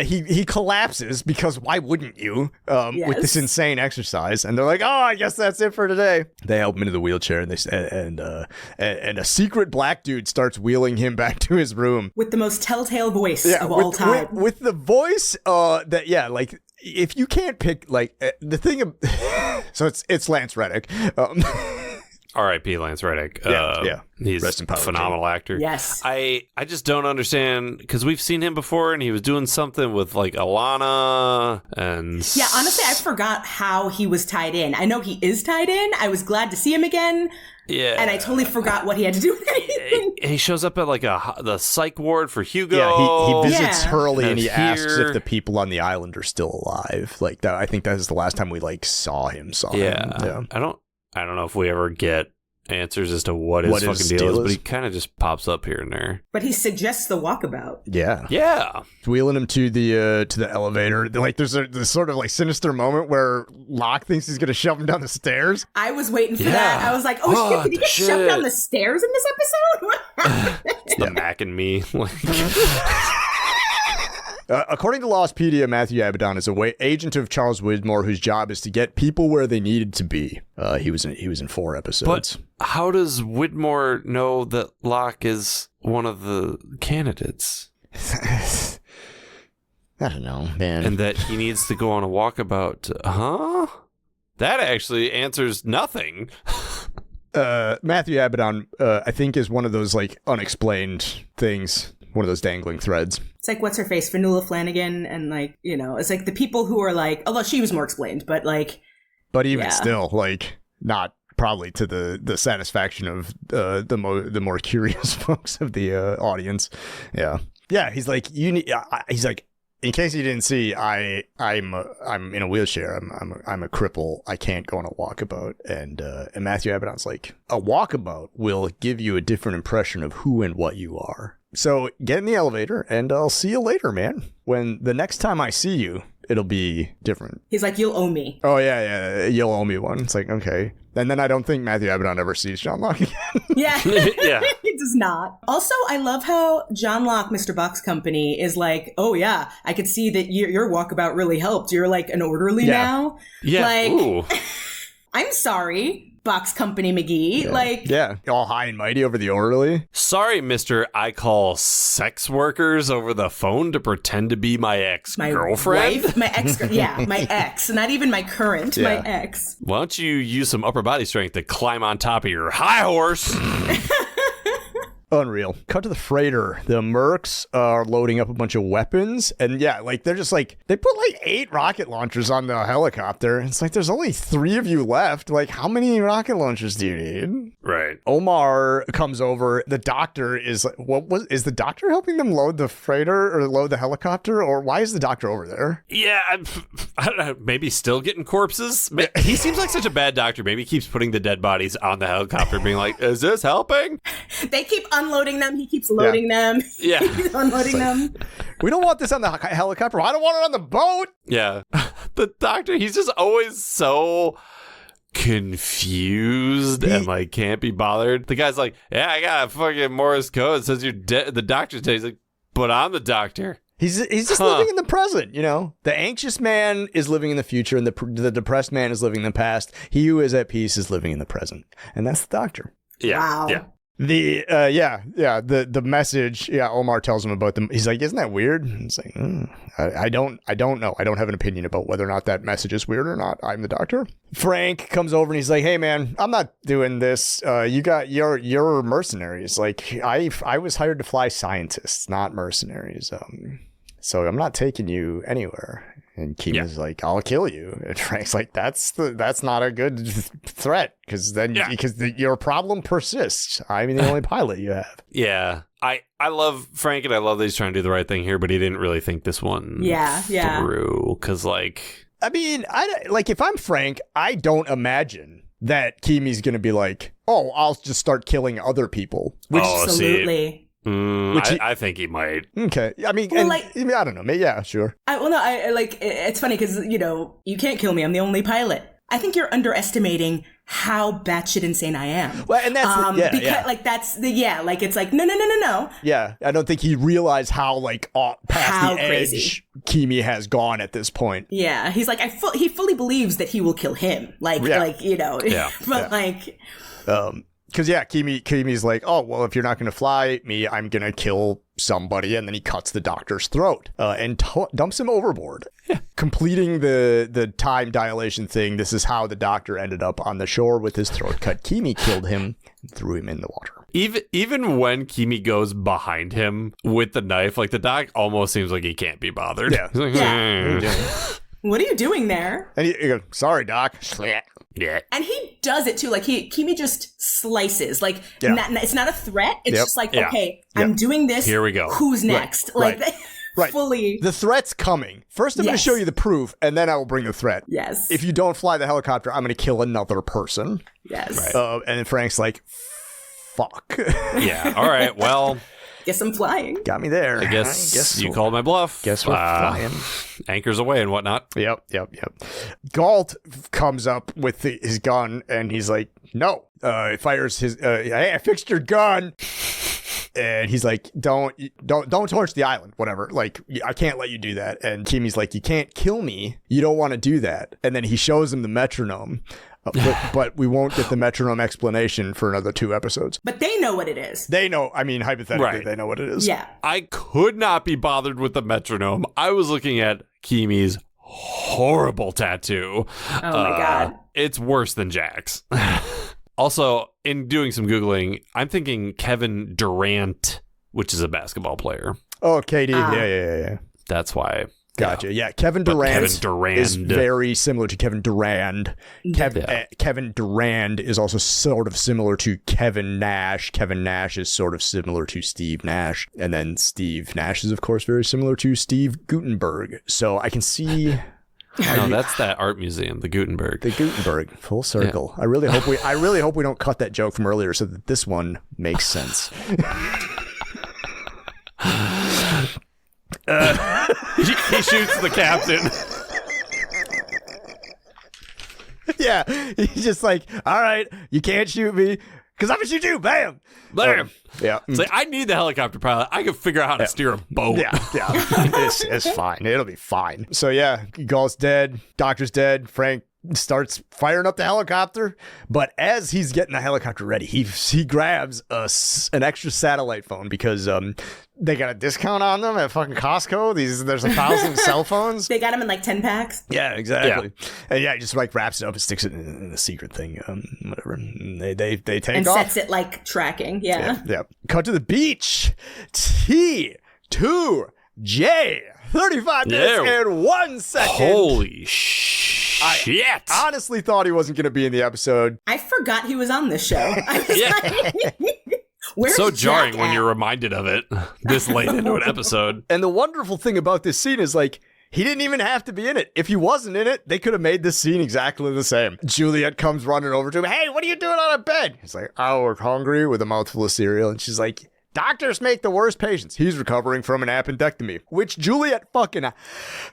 He collapses because why wouldn't you? With this insane exercise, and they're like, oh, I guess that's it for today. They help him into the wheelchair, and a secret black dude starts wheeling him back to his room with the most telltale voice of all time. With the voice like if you can't pick like the thing of so it's Lance Reddick. R.I.P. Lance Reddick. He's a phenomenal actor. Yes. I just don't understand, because we've seen him before, and he was doing something with, like, Alana, and... Yeah, honestly, I forgot how he was tied in. I know he is tied in. I was glad to see him again. Yeah. And I totally forgot what he had to do with anything. He shows up at, like, the psych ward for Hugo. Yeah, he visits Hurley, and he asks here. if the people on the island are still alive. Like, that, I think that is the last time we, like, saw him. Yeah. I don't know if we ever get answers as to what his fucking deal is, but he kind of just pops up here and there. But he suggests the walkabout. Yeah. Wheeling him to the elevator. Like, there's this sort of like sinister moment where Locke thinks he's gonna shove him down the stairs. I was waiting for that. I was like, oh shit, did he get shoved down the stairs in this episode? It's the Mac and me. According to Lostpedia, Matthew Abaddon is agent of Charles Widmore, whose job is to get people where they needed to be. He was in 4 episodes. But how does Widmore know that Locke is one of the candidates? I don't know, man. And that he needs to go on a walkabout. Huh? That actually answers nothing. Matthew Abaddon, I think, is one of those like unexplained things. One of those dangling threads. It's like, what's her face? Fanula Flanagan. And like, you know, it's like the people who are like, although she was more explained, but like. But even still, like, not probably to the satisfaction of the more curious folks of the audience. Yeah. Yeah. He's like, he's like, in case you didn't see, I'm in a wheelchair. I'm a cripple. I can't go on a walkabout. And Matthew Abaddon's like, a walkabout will give you a different impression of who and what you are. So get in the elevator, and I'll see you later, man. When the next time I see you, it'll be different. He's like, you'll owe me. Oh, yeah, you'll owe me one. It's like, okay. And then I don't think Matthew Abaddon ever sees John Locke again. Yeah. He does not. Also, I love how John Locke, Mr. Box Company, is like, oh, yeah, I could see that your walkabout really helped. You're like an orderly now. Yeah. Like, I'm sorry. Box Company McGee. Yeah. All high and mighty over the orderly. Sorry, mister, I call sex workers over the phone to pretend to be my ex-girlfriend. My wife, my ex, my ex. Not even my current, my ex. Why don't you use some upper body strength to climb on top of your high horse? Unreal. Cut to the freighter. The mercs are loading up a bunch of weapons. And yeah, like they're just like, they put like 8 rocket launchers on the helicopter. It's like, there's only 3 of you left. Like, how many rocket launchers do you need? Right. Omar comes over. The doctor is like, is the doctor helping them load the freighter or load the helicopter? Or why is the doctor over there? Yeah, I don't know. Maybe still getting corpses? He seems like such a bad doctor. Maybe he keeps putting the dead bodies on the helicopter being like, is this helping? They keep unloading them. He keeps loading them. Yeah. He keeps unloading them. We don't want this on the helicopter. I don't want it on the boat. Yeah. The doctor, he's just always so confused and like can't be bothered. The guy's like, yeah, I got a fucking Morse code. It says you're dead. The doctor's dead. He's like, but I'm the doctor. He's just living in the present, you know? The anxious man is living in the future, and the depressed man is living in the past. He who is at peace is living in the present. And that's the doctor. Yeah. Wow. Yeah. The message, Omar tells him about them. He's like, isn't that weird? And it's like, I don't know. I don't have an opinion about whether or not that message is weird or not. I'm the doctor. Frank comes over and he's like, hey man, I'm not doing this. You got your mercenaries. Like I was hired to fly scientists, not mercenaries. So I'm not taking you anywhere. And Kima's like, I'll kill you. And Frank's like, that's not a good threat because your problem persists. I'm the only pilot you have. Yeah. I love Frank, and I love that he's trying to do the right thing here, but he didn't really think this one through. Because, like... I mean, if I'm Frank, I don't imagine that Kimi's going to be like, oh, I'll just start killing other people. Absolutely. I think he might. Okay. I mean, I don't know. Yeah, sure. It's funny because, you can't kill me. I'm the only pilot. I think you're underestimating how batshit insane I am. Well, and that's it's like no. Yeah, I don't think he realized how past how the crazy edge Kimi has gone at this point. Yeah, he's like he fully believes that he will kill him. Because Kimi's like, oh, well, if you're not going to fly me, I'm going to kill somebody. And then he cuts the doctor's throat and dumps him overboard. Yeah. Completing the time dilation thing, this is how the doctor ended up on the shore with his throat cut. Kimi killed him and threw him in the water. Even when Kimi goes behind him with the knife, like the doc almost seems like he can't be bothered. Yeah. He's like, what are you doing there? And he goes, sorry, doc. Yeah. And he does it too. Like Kimi just slices. Like it's not a threat. It's just like, okay, I'm doing this. Here we go. Who's next? Right. Right. Fully. The threat's coming. First, I'm going to show you the proof, and then I will bring the threat. Yes. If you don't fly the helicopter, I'm going to kill another person. Yes. Right. And then Frank's like, fuck. Yeah. All right. Well. Guess I'm flying. Got me there. I guess you called my bluff. Guess we're flying. Anchors away and whatnot. Yep. Galt comes up with his gun, and he's like, no. He fires his, hey, I fixed your gun. And he's like, don't torch the island, whatever. Like, I can't let you do that. And Kimi's like, you can't kill me. You don't want to do that. And then he shows him the metronome. But we won't get the metronome explanation for another 2 episodes. But they know what it is. They know. I mean, hypothetically, they know what it is. Yeah. I could not be bothered with the metronome. I was looking at Kimi's horrible tattoo. Oh, my God. It's worse than Jack's. Also, in doing some Googling, I'm thinking Kevin Durant, which is a basketball player. Oh, KD. Yeah. That's why. Gotcha. Yeah, Kevin Durant is very similar to Kevin Durand. Kevin Durand is also sort of similar to Kevin Nash. Kevin Nash is sort of similar to Steve Nash. And then Steve Nash is, of course, very similar to Steve Gutenberg. So I can see... No, that's that art museum, the Gutenberg. The Gutenberg, full circle. Yeah. I really hope we don't cut that joke from earlier so that this one makes sense. He shoots the captain. Yeah, he's just like, all right, you can't shoot me because I'm gonna shoot you. Bam. Bam. Yeah. It's like, I need the helicopter pilot. I can figure out how to steer a boat. Yeah. It's fine. It'll be fine. So yeah, Galt's dead. Doctor's dead. Frank starts firing up the helicopter, but as he's getting the helicopter ready, he grabs an extra satellite phone because they got a discount on them at fucking Costco. There's 1,000 cell phones. They got them in like 10 packs. Yeah, exactly. Yeah. And he just like wraps it up and sticks it in the secret thing. Whatever. They take and off. Sets it like tracking. Yeah. Cut to the beach. T2J. 35 minutes and 1 second. Holy shit. I honestly thought he wasn't going to be in the episode. I forgot he was on this show. Where's so jarring Jack when at? you're reminded of it this late into an episode. And the wonderful thing about this scene is like, he didn't even have to be in it. If he wasn't in it, they could have made this scene exactly the same. Juliet comes running over to him. Hey, what are you doing on a bed? He's like, oh, we're hungry, with a mouthful of cereal. And she's like, doctors make the worst patients. He's recovering from an appendectomy, which Juliet fucking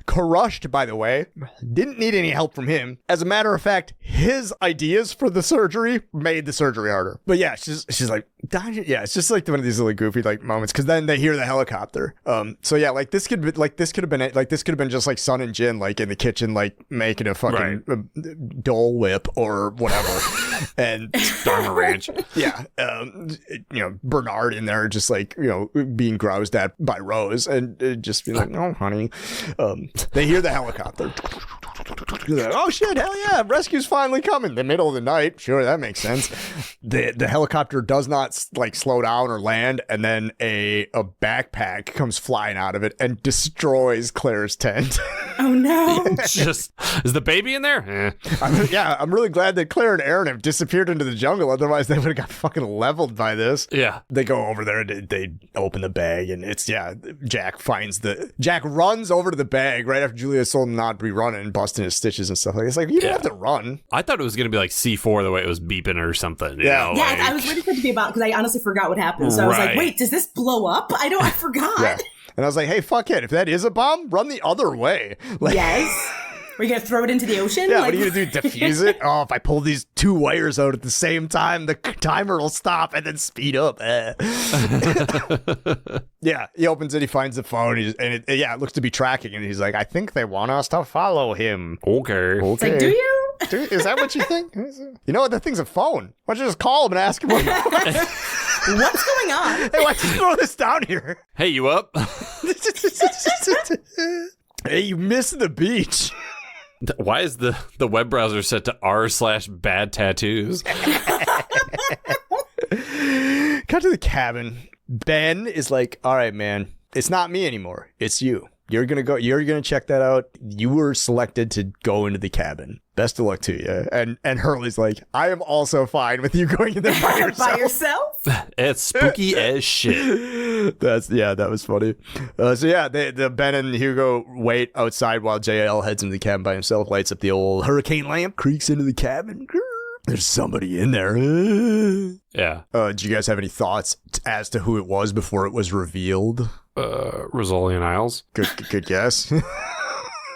crushed, by the way. Didn't need any help from him. As a matter of fact, his ideas for the surgery made the surgery harder. But yeah, she's like, it's just like one of these really goofy like moments because then they hear the helicopter. So yeah, like this could have been just like Sun and Jin like in the kitchen like making a fucking Dole Whip or whatever, and Dharma Ranch. Yeah, Bernard in there just like being groused at by Rose and just be like, oh honey. They hear the helicopter. Like, oh shit, hell yeah, rescue's finally coming. The middle of the night, sure, that makes sense. The helicopter does not like slow down or land, and then a backpack comes flying out of it and destroys Claire's tent. Oh no. Just, is the baby in there? I'm really glad that Claire and Aaron have disappeared into the jungle, otherwise they would have got fucking leveled by this. Yeah. They go over there, they open the bag, and it's, Jack runs over to the bag right after Julia told him not to be running, busting his stitches and stuff like that. It's like, you don't have to run. I thought it was going to be like C4 the way it was beeping or something. You know, Yeah, like... I was waiting for it to be about, because I honestly forgot what happened. So I was like, wait, does this blow up? I forgot. Yeah. And I was like, hey, fuck it. If that is a bomb, run the other way. Like, Yes. Are you going to throw it into the ocean? yeah, what are you going to do? Defuse it? Oh, if I pull these two wires out at the same time, the timer will stop and then speed up. Yeah, he opens it, he finds the phone, it looks to be tracking, and he's like, I think they want us to follow him. Okay. It's like, do you? Is that what you think? You know what? That thing's a phone. Why don't you just call him and ask him what What's going on? Hey, why don't you throw this down here? Hey, you up? Hey, you missed the beach. Why is the web browser set to r/bad tattoos? Cut to the cabin. Ben is like, all right, man, it's not me anymore. It's you. You're going to check that out. You were selected to go into the cabin. Best of luck to you. And Hurley's like, I am also fine with you going in there by yourself. By yourself? It's spooky as shit. That was funny. The Ben and Hugo wait outside while JL heads into the cabin by himself, lights up the old hurricane lamp, creaks into the cabin. There's somebody in there. Yeah. Do you guys have any thoughts as to who it was before it was revealed? Rosalian Isles. Good guess.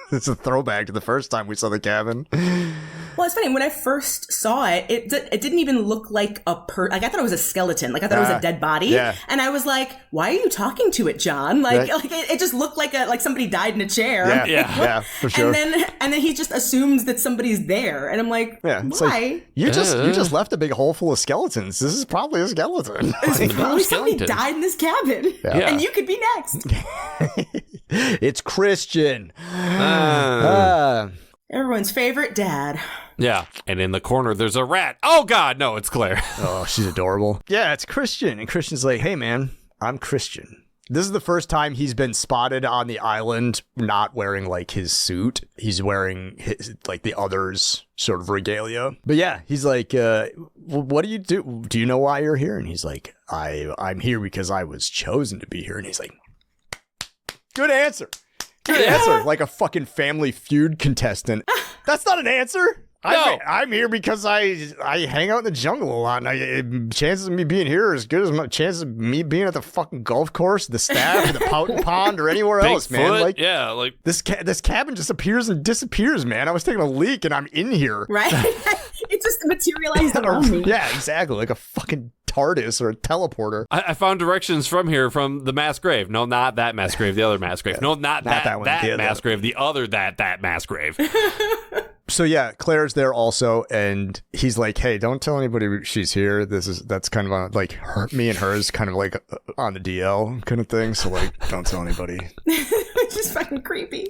It's a throwback to the first time we saw the cabin. Well, it's funny. When I first saw it, it didn't even look like a I thought it was a skeleton. Like, I thought it was a dead body. Yeah. And I was like, why are you talking to it, John? Like, Right. it just looked like somebody died in a chair. Yeah, for sure. And then he just assumes that somebody's there. And I'm like, it's why? like, you just left a big hole full of skeletons. This is probably a skeleton. Probably somebody skeleton. died in this cabin. Yeah. And you could be next. It's Christian. Everyone's favorite dad. Yeah. And in the corner, there's a rat. Oh, God. No, it's Claire. Oh, she's adorable. Yeah, it's Christian. And Christian's like, hey, man, I'm Christian. This is the first time he's been spotted on the island not wearing, like, his suit. He's wearing, the others' sort of regalia. But yeah, he's like, what do you do? Do you know why you're here? And he's like, I'm here because I was chosen to be here. And he's like, good answer. Good answer. Like a fucking Family Feud contestant. That's not an answer. No. I'm here because I hang out in the jungle a lot, and chances of me being here are as good as my chances of me being at the fucking golf course, the staff, or the Poughton Pond, or anywhere else, man. Bigfoot? Like, Yeah, like... this cabin just appears and disappears, man. I was taking a leak, and I'm in here. Right? It just materialized around me. Yeah, exactly. Like a fucking TARDIS or a teleporter. I found directions from here from the mass grave. No, not that mass grave. The other mass grave. No, not that one. That mass grave. The other that mass grave. So yeah, Claire's there also, and he's like, "Hey, don't tell anybody she's here. That's kind of on, like me and her is kind of like on the DL kind of thing. So like, don't tell anybody." It's just fucking creepy.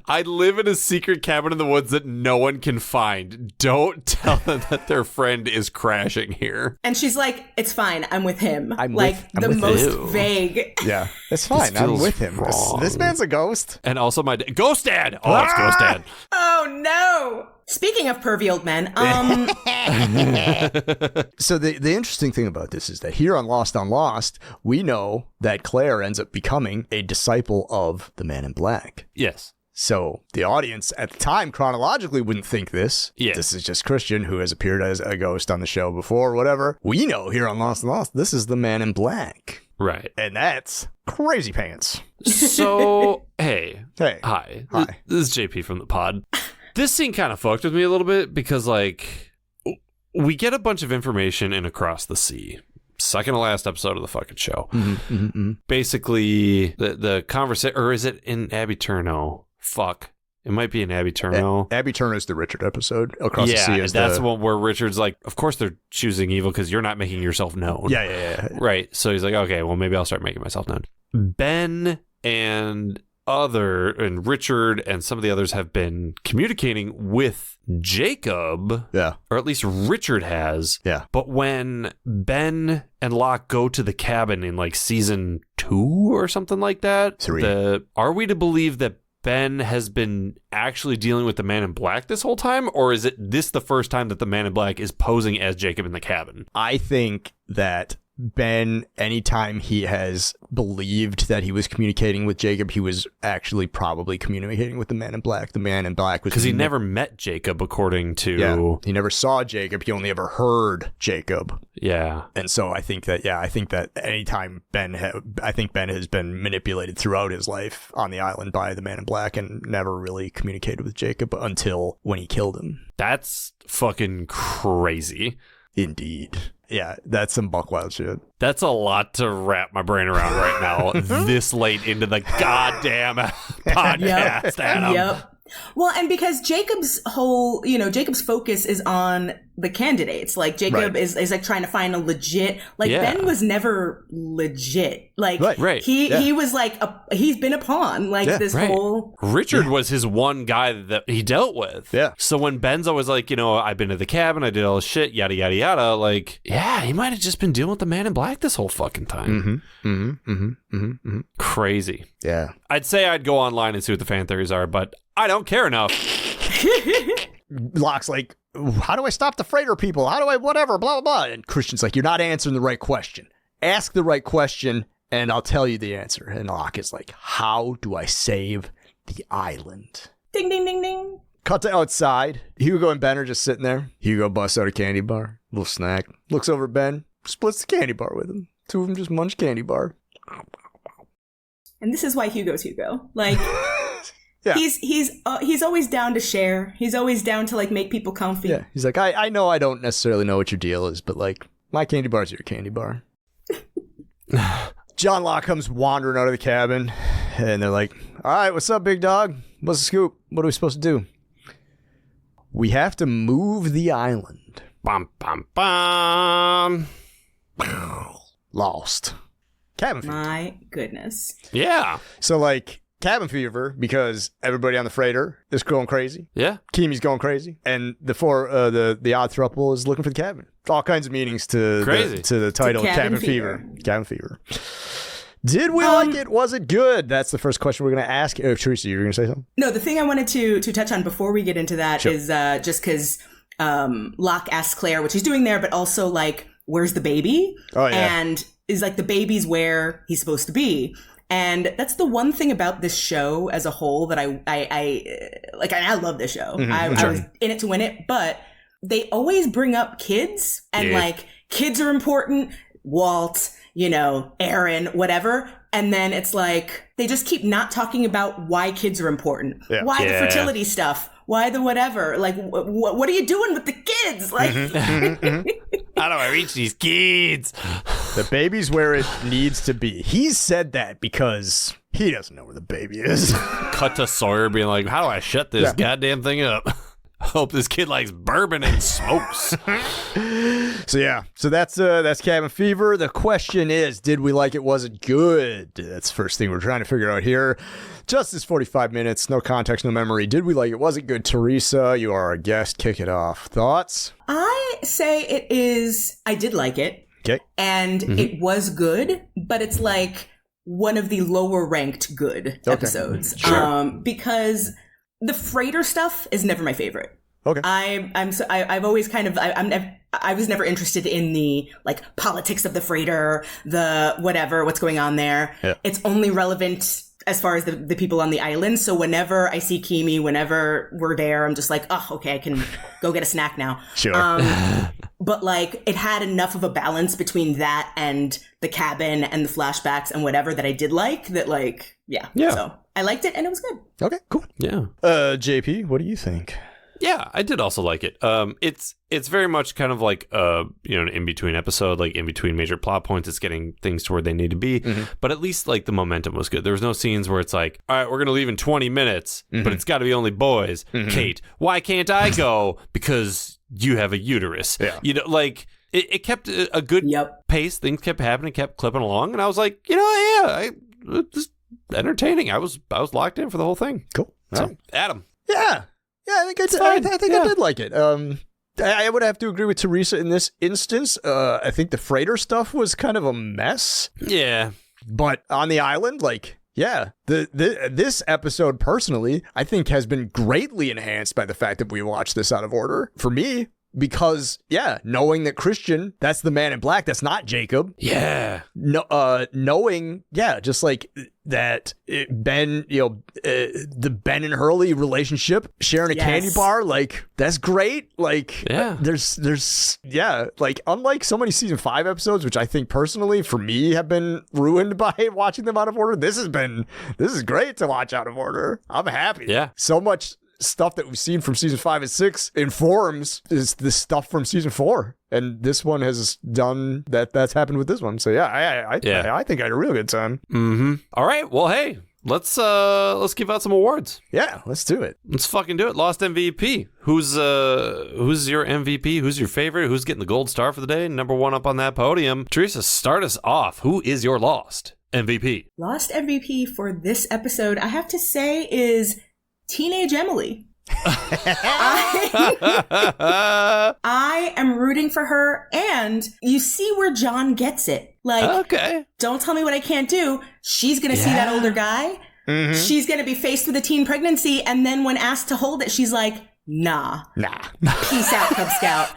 I live in a secret cabin in the woods that no one can find. Don't tell them that their friend is crashing here. And she's like, "It's fine. I'm with him." I'm the with most him. vague. Yeah, it's fine. I'm feels with him. This man's a ghost. And also my ghost dad. Oh, it's ghost dad. Oh no! Speaking of pervy old men, So the interesting thing about this is that here on Lost, we know that Claire ends up becoming a disciple of the Man in Black. Yes. So the audience at the time chronologically wouldn't think this. Yeah. This is just Christian who has appeared as a ghost on the show before, whatever. We know here on Lost, this is the Man in Black. Right. And that's crazy pants. So, hey. Hey. Hi. Hi. This is JP from the pod. This scene kind of fucked with me a little bit because, like, we get a bunch of information in Across the Sea. Second to last episode of the fucking show. Basically, the conversation, or is it in Abby Turno? Fuck. It might be in Abby Turno. Abby Turner is the Richard episode. Across the Sea is that's the one where Richard's like, of course they're choosing evil because you're not making yourself known. Yeah. Right. So he's like, okay, well, maybe I'll start making myself known. Ben and Richard and some of the others have been communicating with Jacob. Yeah. Or at least Richard has. Yeah. But when Ben and Locke go to the cabin in like season 2 or something like that, 3. Are we to believe that Ben has been actually dealing with the Man in Black this whole time? Or is this the first time that the Man in Black is posing as Jacob in the cabin? I think that Ben, anytime he has believed that he was communicating with Jacob, he was actually probably communicating with the Man in Black. The Man in Black was... Because he never met Jacob, according to... Yeah, he never saw Jacob. He only ever heard Jacob. Yeah. And so I think that anytime I think Ben has been manipulated throughout his life on the island by the Man in Black and never really communicated with Jacob until when he killed him. That's fucking crazy. Indeed. Yeah, that's some buckwild shit. That's a lot to wrap my brain around right now, this late into the goddamn podcast, Adam. Yep. Well, and because Jacob's Jacob's focus is on the candidates. Like, Jacob is like trying to find a legit, like, Ben was never legit. Like, he was like, he's been a pawn, like, this whole... Richard was his one guy that he dealt with. Yeah. So when Ben's always like, I've been to the cabin, I did all this shit, yada, yada, yada, like, yeah, he might have just been dealing with the Man in Black this whole fucking time. Crazy. Yeah. I'd say I'd go online and see what the fan theories are, but I don't care enough. Locke's like, how do I stop the freighter people? How do I whatever, blah, blah, blah. And Christian's like, you're not answering the right question. Ask the right question, and I'll tell you the answer. And Locke is like, how do I save the island? Ding, ding, ding, ding. Cut to outside. Hugo and Ben are just sitting there. Hugo busts out a candy bar, little snack. Looks over at Ben, splits the candy bar with him. Two of them just munch candy bar. And this is why Hugo's Hugo. Like... Yeah. He's always down to share. He's always down to, like, make people comfy. Yeah, he's like, I know I don't necessarily know what your deal is, but, like, my candy bar's your candy bar. John Locke comes wandering out of the cabin, and they're like, all right, what's up, big dog? What's the scoop? What are we supposed to do? We have to move the island. Bum, bum, bum. Lost. Cabin fever. My goodness. Yeah. So, like... Cabin fever, because everybody on the freighter is going crazy. Yeah. Kimi's going crazy. And the odd throuple is looking for the cabin. All kinds of meanings to the title, Cabin Fever. Cabin Fever. Did we like it? Was it good? That's the first question we're going to ask. Teresa, you were going to say something? No, the thing I wanted to touch on before we get into that is just because Locke asks Claire what she's doing there, but also, like, where's the baby? Oh, yeah. And is, like, the baby's where he's supposed to be. And that's the one thing about this show as a whole that I like. I love this show. I was in it to win it, but they always bring up kids and like, kids are important. Walt, Aaron, whatever. And then it's like, they just keep not talking about why kids are important. Yeah. Why the fertility stuff? Why the whatever? Like, what are you doing with the kids? Like, how do I reach these kids? The baby's where it needs to be. He said that because he doesn't know where the baby is. Cut to Sawyer being like, how do I shut this goddamn thing up? Hope this kid likes bourbon and smokes. So that's Cabin Fever. The question is, did we like it? Was it good? That's the first thing we're trying to figure out here. Just this 45 minutes, no context, no memory. Did we like it? Was it good? Teresa, you are our guest. Kick it off. Thoughts? I say it is. I did like it. Okay. And it was good, but it's like one of the lower ranked good episodes. Sure. Because the freighter stuff is never my favorite. Okay. I've always kind of, I was never interested in the, like, politics of the freighter, the whatever, what's going on there. Yeah. It's only relevant as far as the people on the island. So whenever I see Kimi, whenever we're there, I'm just like, oh, okay, I can go get a snack now. Sure. But, like, it had enough of a balance between that and the cabin and the flashbacks and whatever that I did like that, like, yeah. So I liked it and it was good. Okay, cool. Yeah. JP, what do you think? Yeah, I did also like it. It's very much kind of like an in-between episode, like in between major plot points. It's getting things to where they need to be. Mm-hmm. But at least, like, the momentum was good. There was no scenes where it's like, all right, we're going to leave in 20 minutes, but it's got to be only boys. Mm-hmm. Kate, why can't I go? Because you have a uterus. Yeah. It kept a good pace. Things kept happening, kept clipping along. And I was like, entertaining. I was locked in for the whole thing. Cool. So, All right. Adam. Yeah, I think I did. I think I did like it. I would have to agree with Teresa in this instance. I think the freighter stuff was kind of a mess. Yeah. But on the island, like, yeah, this episode personally, I think has been greatly enhanced by the fact that we watched this out of order. For me, because, yeah, knowing that Christian, that's the man in black, that's not Jacob. Yeah. No, knowing, yeah, just like that Ben, the Ben and Hurley relationship, sharing a candy bar, like, that's great. Like, there's, like, unlike so many season 5 episodes, which I think personally for me have been ruined by watching them out of order, this is great to watch out of order. I'm happy. Yeah. So much stuff that we've seen from season 5 and 6 informs is the stuff from season 4, and this one has done that. That's happened with this one. So I think I had a real good time. All right, well, hey, let's give out some awards. Yeah, let's do it. Let's fucking do it. Lost MVP. Who's your MVP? Who's your favorite? Who's getting the gold star for the day? Number one up on that podium. Teresa, start us off. Who is your Lost MVP? Lost MVP for this episode, I have to say, is Teenage Emily. I am rooting for her, and you see where John gets it. Like, okay, don't tell me what I can't do. She's going to see that older guy. Mm-hmm. She's going to be faced with a teen pregnancy, and then when asked to hold it, she's like, nah. Peace out, Cub Scout.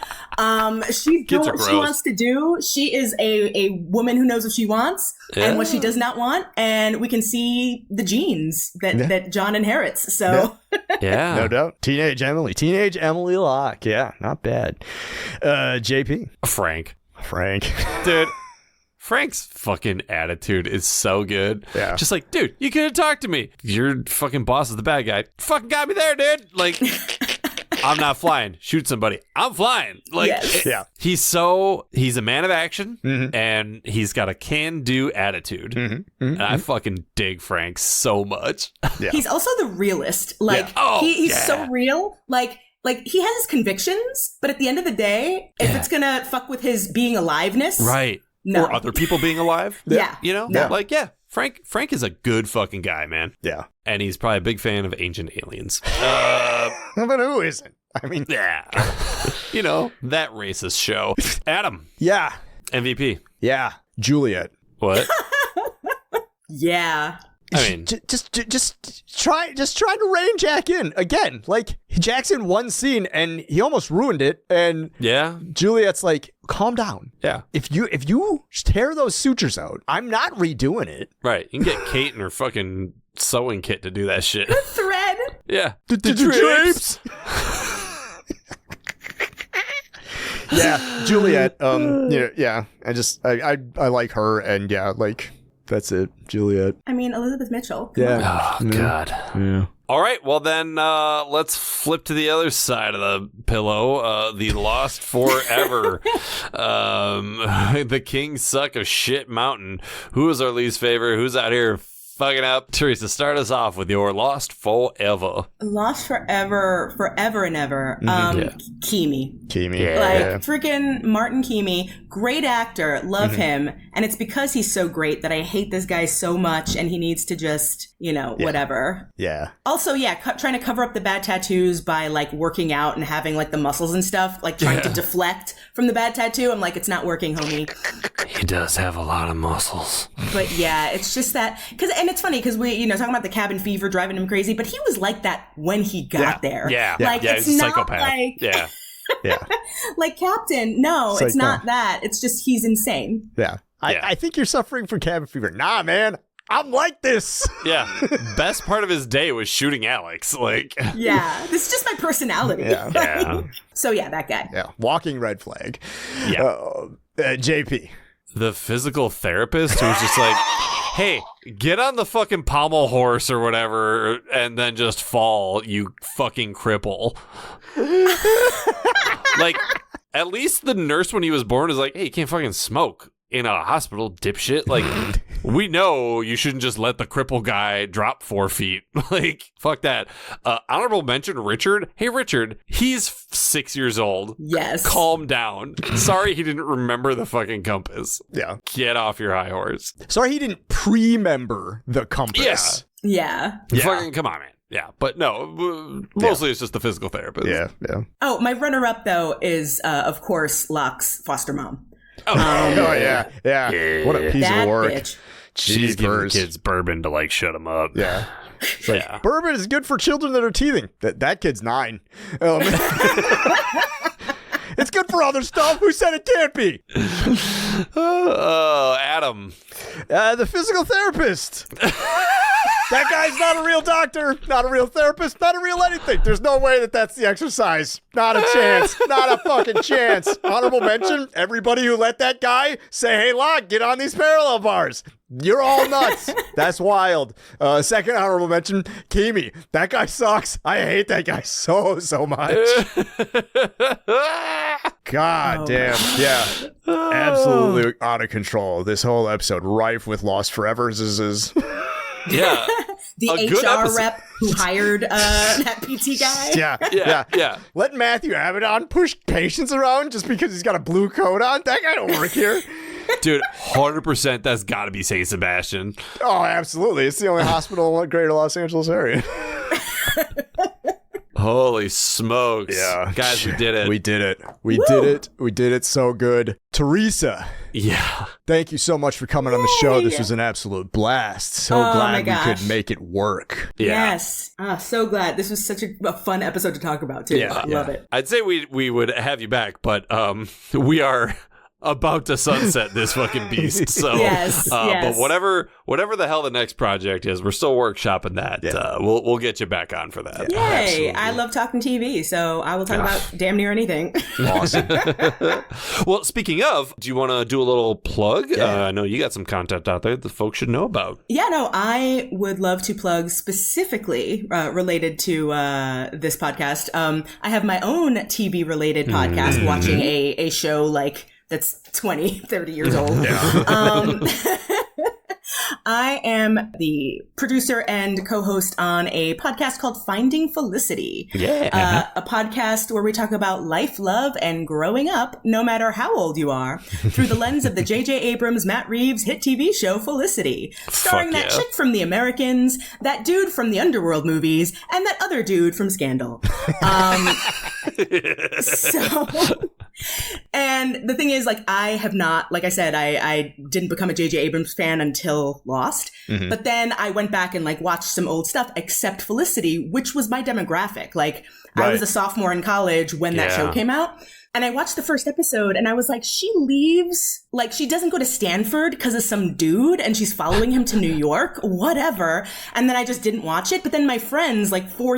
She's doing what she wants to do. She is a woman who knows what she wants and what she does not want. And we can see the genes that John inherits. So yeah, no doubt. Teenage Emily Locke. Yeah, not bad. JP. Frank. Dude. Frank's fucking attitude is so good. Yeah. Just like, dude, you could have talked to me. Your fucking boss is the bad guy. Fucking got me there, dude. Like, I'm not flying. Shoot somebody. I'm flying. Like, he's a man of action, and he's got a can-do attitude. And I fucking dig Frank so much. Yeah. He's also the realist. Like, he's so real. Like, he has his convictions, but at the end of the day, if it's gonna fuck with his being aliveness, right? No. Or other people being alive. Yeah. You know? No. Like, Frank is a good fucking guy, man. Yeah. And he's probably a big fan of Ancient Aliens. But who isn't? I mean, yeah. You know, that racist show. Adam. Yeah. MVP. Yeah. Juliet. What? Yeah. I mean, just try to rein Jack in again. Like, Jack's in one scene and he almost ruined it. And Juliet's like, calm down. Yeah. If you tear those sutures out, I'm not redoing it. Right. You can get Kate and her fucking sewing kit to do that shit. The thread. Yeah. The drapes. Yeah, Juliet. I like her, and like. That's it, Juliet. I mean, Elizabeth Mitchell. Yeah. Oh, God. Yeah. All right. Well, then let's flip to the other side of the pillow. The Lost Forever. The King Suck of Shit Mountain. Who is our least favorite? Who's out here fucking up? Teresa, start us off with your Lost Forever. Lost forever and ever. Keamy. Freaking Martin Keamy. Great actor. Love him. And it's because he's so great that I hate this guy so much, and he needs to just, whatever. Yeah. Also, trying to cover up the bad tattoos by, like, working out and having, like, the muscles and stuff, like, trying to deflect from the bad tattoo. I'm like, it's not working, homie. He does have a lot of muscles. But yeah, it's just that, and it's funny because we, talking about the cabin fever driving him crazy, but he was like that when he got there. Yeah. Like, it's he's a not psychopath. like, yeah. Like Captain. No, it's not that. It's just he's insane. Yeah. I think you're suffering from cabin fever. Nah, man. I'm like this. Yeah. Best part of his day was shooting Alex. Like. Yeah. This is just my personality. Yeah. So yeah, that guy. Yeah. Walking red flag. Yeah. JP. The physical therapist who's just like, hey, get on the fucking pommel horse or whatever and then just fall, you fucking cripple. Like, at least the nurse when he was born is like, hey, you can't fucking smoke. in a hospital, dipshit. Like, we know you shouldn't just let the cripple guy drop 4 feet. Like, fuck that. Honorable mention, Richard. Hey, Richard, he's 6 years old. Yes. Calm down. Sorry he didn't remember the fucking compass. Yeah. Get off your high horse. Sorry he didn't pre-member the compass. Yeah. Fucking come on, man. Yeah, but no, mostly it's just the physical therapist. Yeah. Oh, my runner-up, though, is, of course, Locke's foster mom. Oh, Yeah. What a piece That of work. bitch. she's giving the Jeepers. kids bourbon to, like, shut them up. Yeah. Yeah. Bourbon is good for children that are teething. That kid's 9. It's good for other stuff. Who said it can't be? Adam. The physical therapist. That guy's not a real doctor, not a real therapist, not a real anything. There's no way that's the exercise. Not a chance. Not a fucking chance. Honorable mention, everybody who let that guy say, hey, Locke, get on these parallel bars. You're all nuts. That's wild. Second honorable mention, Kimi. That guy sucks. I hate that guy so much. God damn. Yeah. Absolutely out of control. This whole episode rife with Lost Forevers is Yeah. The A good HR episode. rep who hired that PT guy. Yeah. Let Matthew Abaddon push patients around just because he's got a blue coat on. That guy don't work here. Dude, 100% that's got to be St. Sebastian. Oh, absolutely. It's the only hospital in the greater Los Angeles area. Holy smokes. Yeah. Guys, we did it. We did it. We did it. We did it so good. Teresa, Yeah. thank you so much for coming on the show. This was an absolute blast. So Oh, glad my we gosh. could make it work. Yeah. Yes. So glad. This was such a fun episode to talk about, too. Yeah. I love it. I'd say we would have you back, but we are about to sunset this fucking beast. So Yes, but yes. whatever the hell the next project is, we're still workshopping that. Yeah. We'll get you back on for that. Yay. Absolutely. I love talking TV, so I will talk about damn near anything. Awesome. Well, speaking of, do you want to do a little plug? Yeah. I know you got some content out there that folks should know about. Yeah, no, I would love to plug specifically related to this podcast. I have my own TV related podcast watching a show like that's 20, 30 years old. I am the producer and co-host on a podcast called Finding Felicity. Yeah. A podcast where we talk about life, love, and growing up, no matter how old you are, through the lens of the J.J. Abrams, Matt Reeves hit TV show Felicity, starring Fuck that yeah. chick from The Americans, that dude from the Underworld movies, and that other dude from Scandal. So... And the thing is, like, I have not, like I said, I didn't become a J.J. Abrams fan until Lost. But then I went back and, like, watched some old stuff, except Felicity, which was my demographic. Like, I Right. was a sophomore in college when that show came out. And I watched the first episode and I was like, she leaves, like, she doesn't go to Stanford because of some dude and she's following him to New York, whatever. And then I just didn't watch it. But then my friends, like 4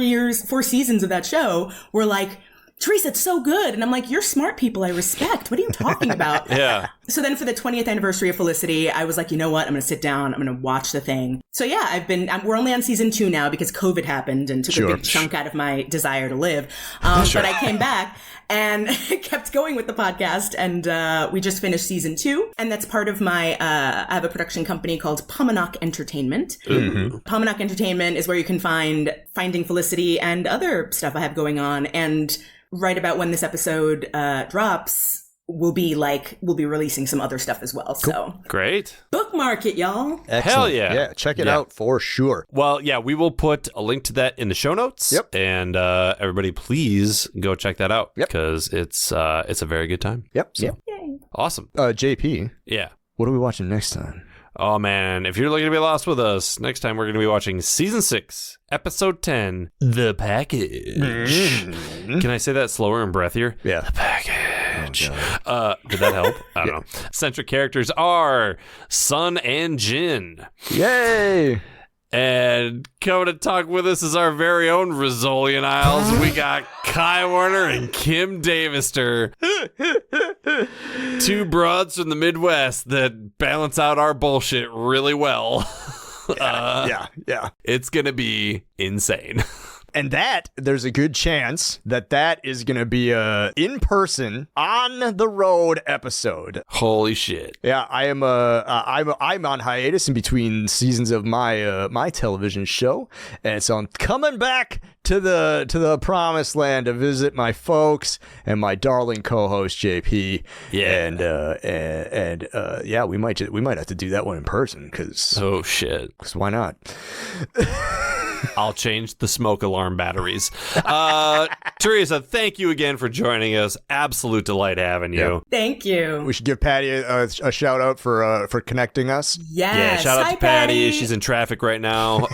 seasons of that show were like, Teresa, it's so good. And I'm like, you're smart people I respect. What are you talking about? Yeah. So then for the 20th anniversary of Felicity, I was like, you know what? I'm going to sit down. I'm going to watch the thing. So yeah, we're only on season 2 now because COVID happened and took a big chunk out of my desire to live. But I came back and kept going with the podcast. And we just finished season 2. And that's part of my, I have a production company called Pominock Entertainment. Pominock Entertainment is where you can find Finding Felicity and other stuff I have going on. And right about when this episode drops, we'll be releasing some other stuff as well. So Great. bookmark it, y'all. Excellent. Hell yeah. Yeah, check it Yeah. out for sure. Well, yeah, we will put a link to that in the show notes. Yep. And everybody, please go check that out. Yep. Because it's a very good time. Yep. So, Yay. Awesome. JP, Yeah. what are we watching next time? Oh, man. If you're looking to be lost with us, next time we're going to be watching Season 6, Episode 10, The Package. Can I say that slower and breathier? Yeah. The Package. Did that help? I don't know. Centric characters are Sun and Jin. Yay! And coming to talk with us is our very own Rizzolian Isles. We got Kai Warner and Kim Davister. 2 broads from the Midwest that balance out our bullshit really well. Yeah. It's going to be insane. And that, there's a good chance that is going to be a in-person, on-the-road episode. Holy shit. Yeah, I'm on hiatus in between seasons of my television show, and so I'm coming back to the promised land to visit my folks and my darling co-host JP. Yeah, and yeah, we might have to do that one in person because why not? I'll change the smoke alarm batteries. Teresa, thank you again for joining us. Absolute delight having you. Yep. Thank you. We should give Patty a shout out for connecting us. Yes. Yeah, shout out Hi, to Patty. She's in traffic right now.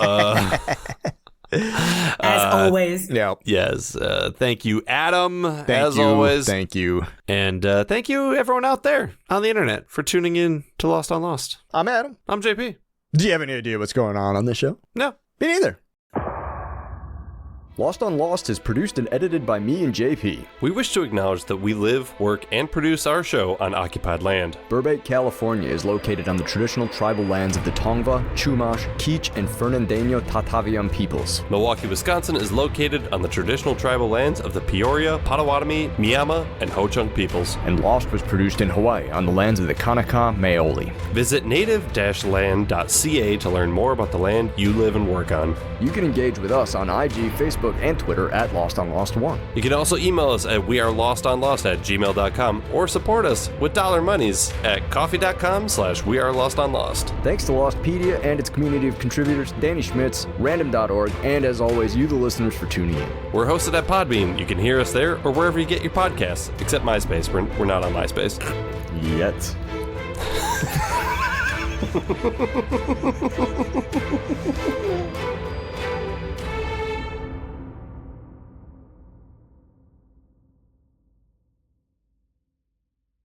As always. Yeah. Yes. Thank you, Adam. Thank you. Always. Thank you. And thank you, everyone out there on the internet, for tuning in to Lost on Lost. I'm Adam. I'm JP. Do you have any idea what's going on this show? No. Me neither. Lost on Lost is produced and edited by me and JP. We wish to acknowledge that we live, work, and produce our show on occupied land. Burbank, California is located on the traditional tribal lands of the Tongva, Chumash, Kizh, and Fernandino Tataviam peoples. Milwaukee, Wisconsin is located on the traditional tribal lands of the Peoria, Potawatomi, Miama, and Ho-Chunk peoples. And Lost was produced in Hawaii on the lands of the Kanaka Maoli. Visit native-land.ca to learn more about the land you live and work on. You can engage with us on IG, Facebook, and Twitter at Lost on Lost 1. You can also email us at wearelostonlost@gmail.com or support us with dollar monies at coffee.com/wearelostonlost. Thanks to Lostpedia and its community of contributors, Danny Schmitz, random.org, and as always, you the listeners for tuning in. We're hosted at Podbean. You can hear us there or wherever you get your podcasts, except MySpace. We're not on MySpace. Yet.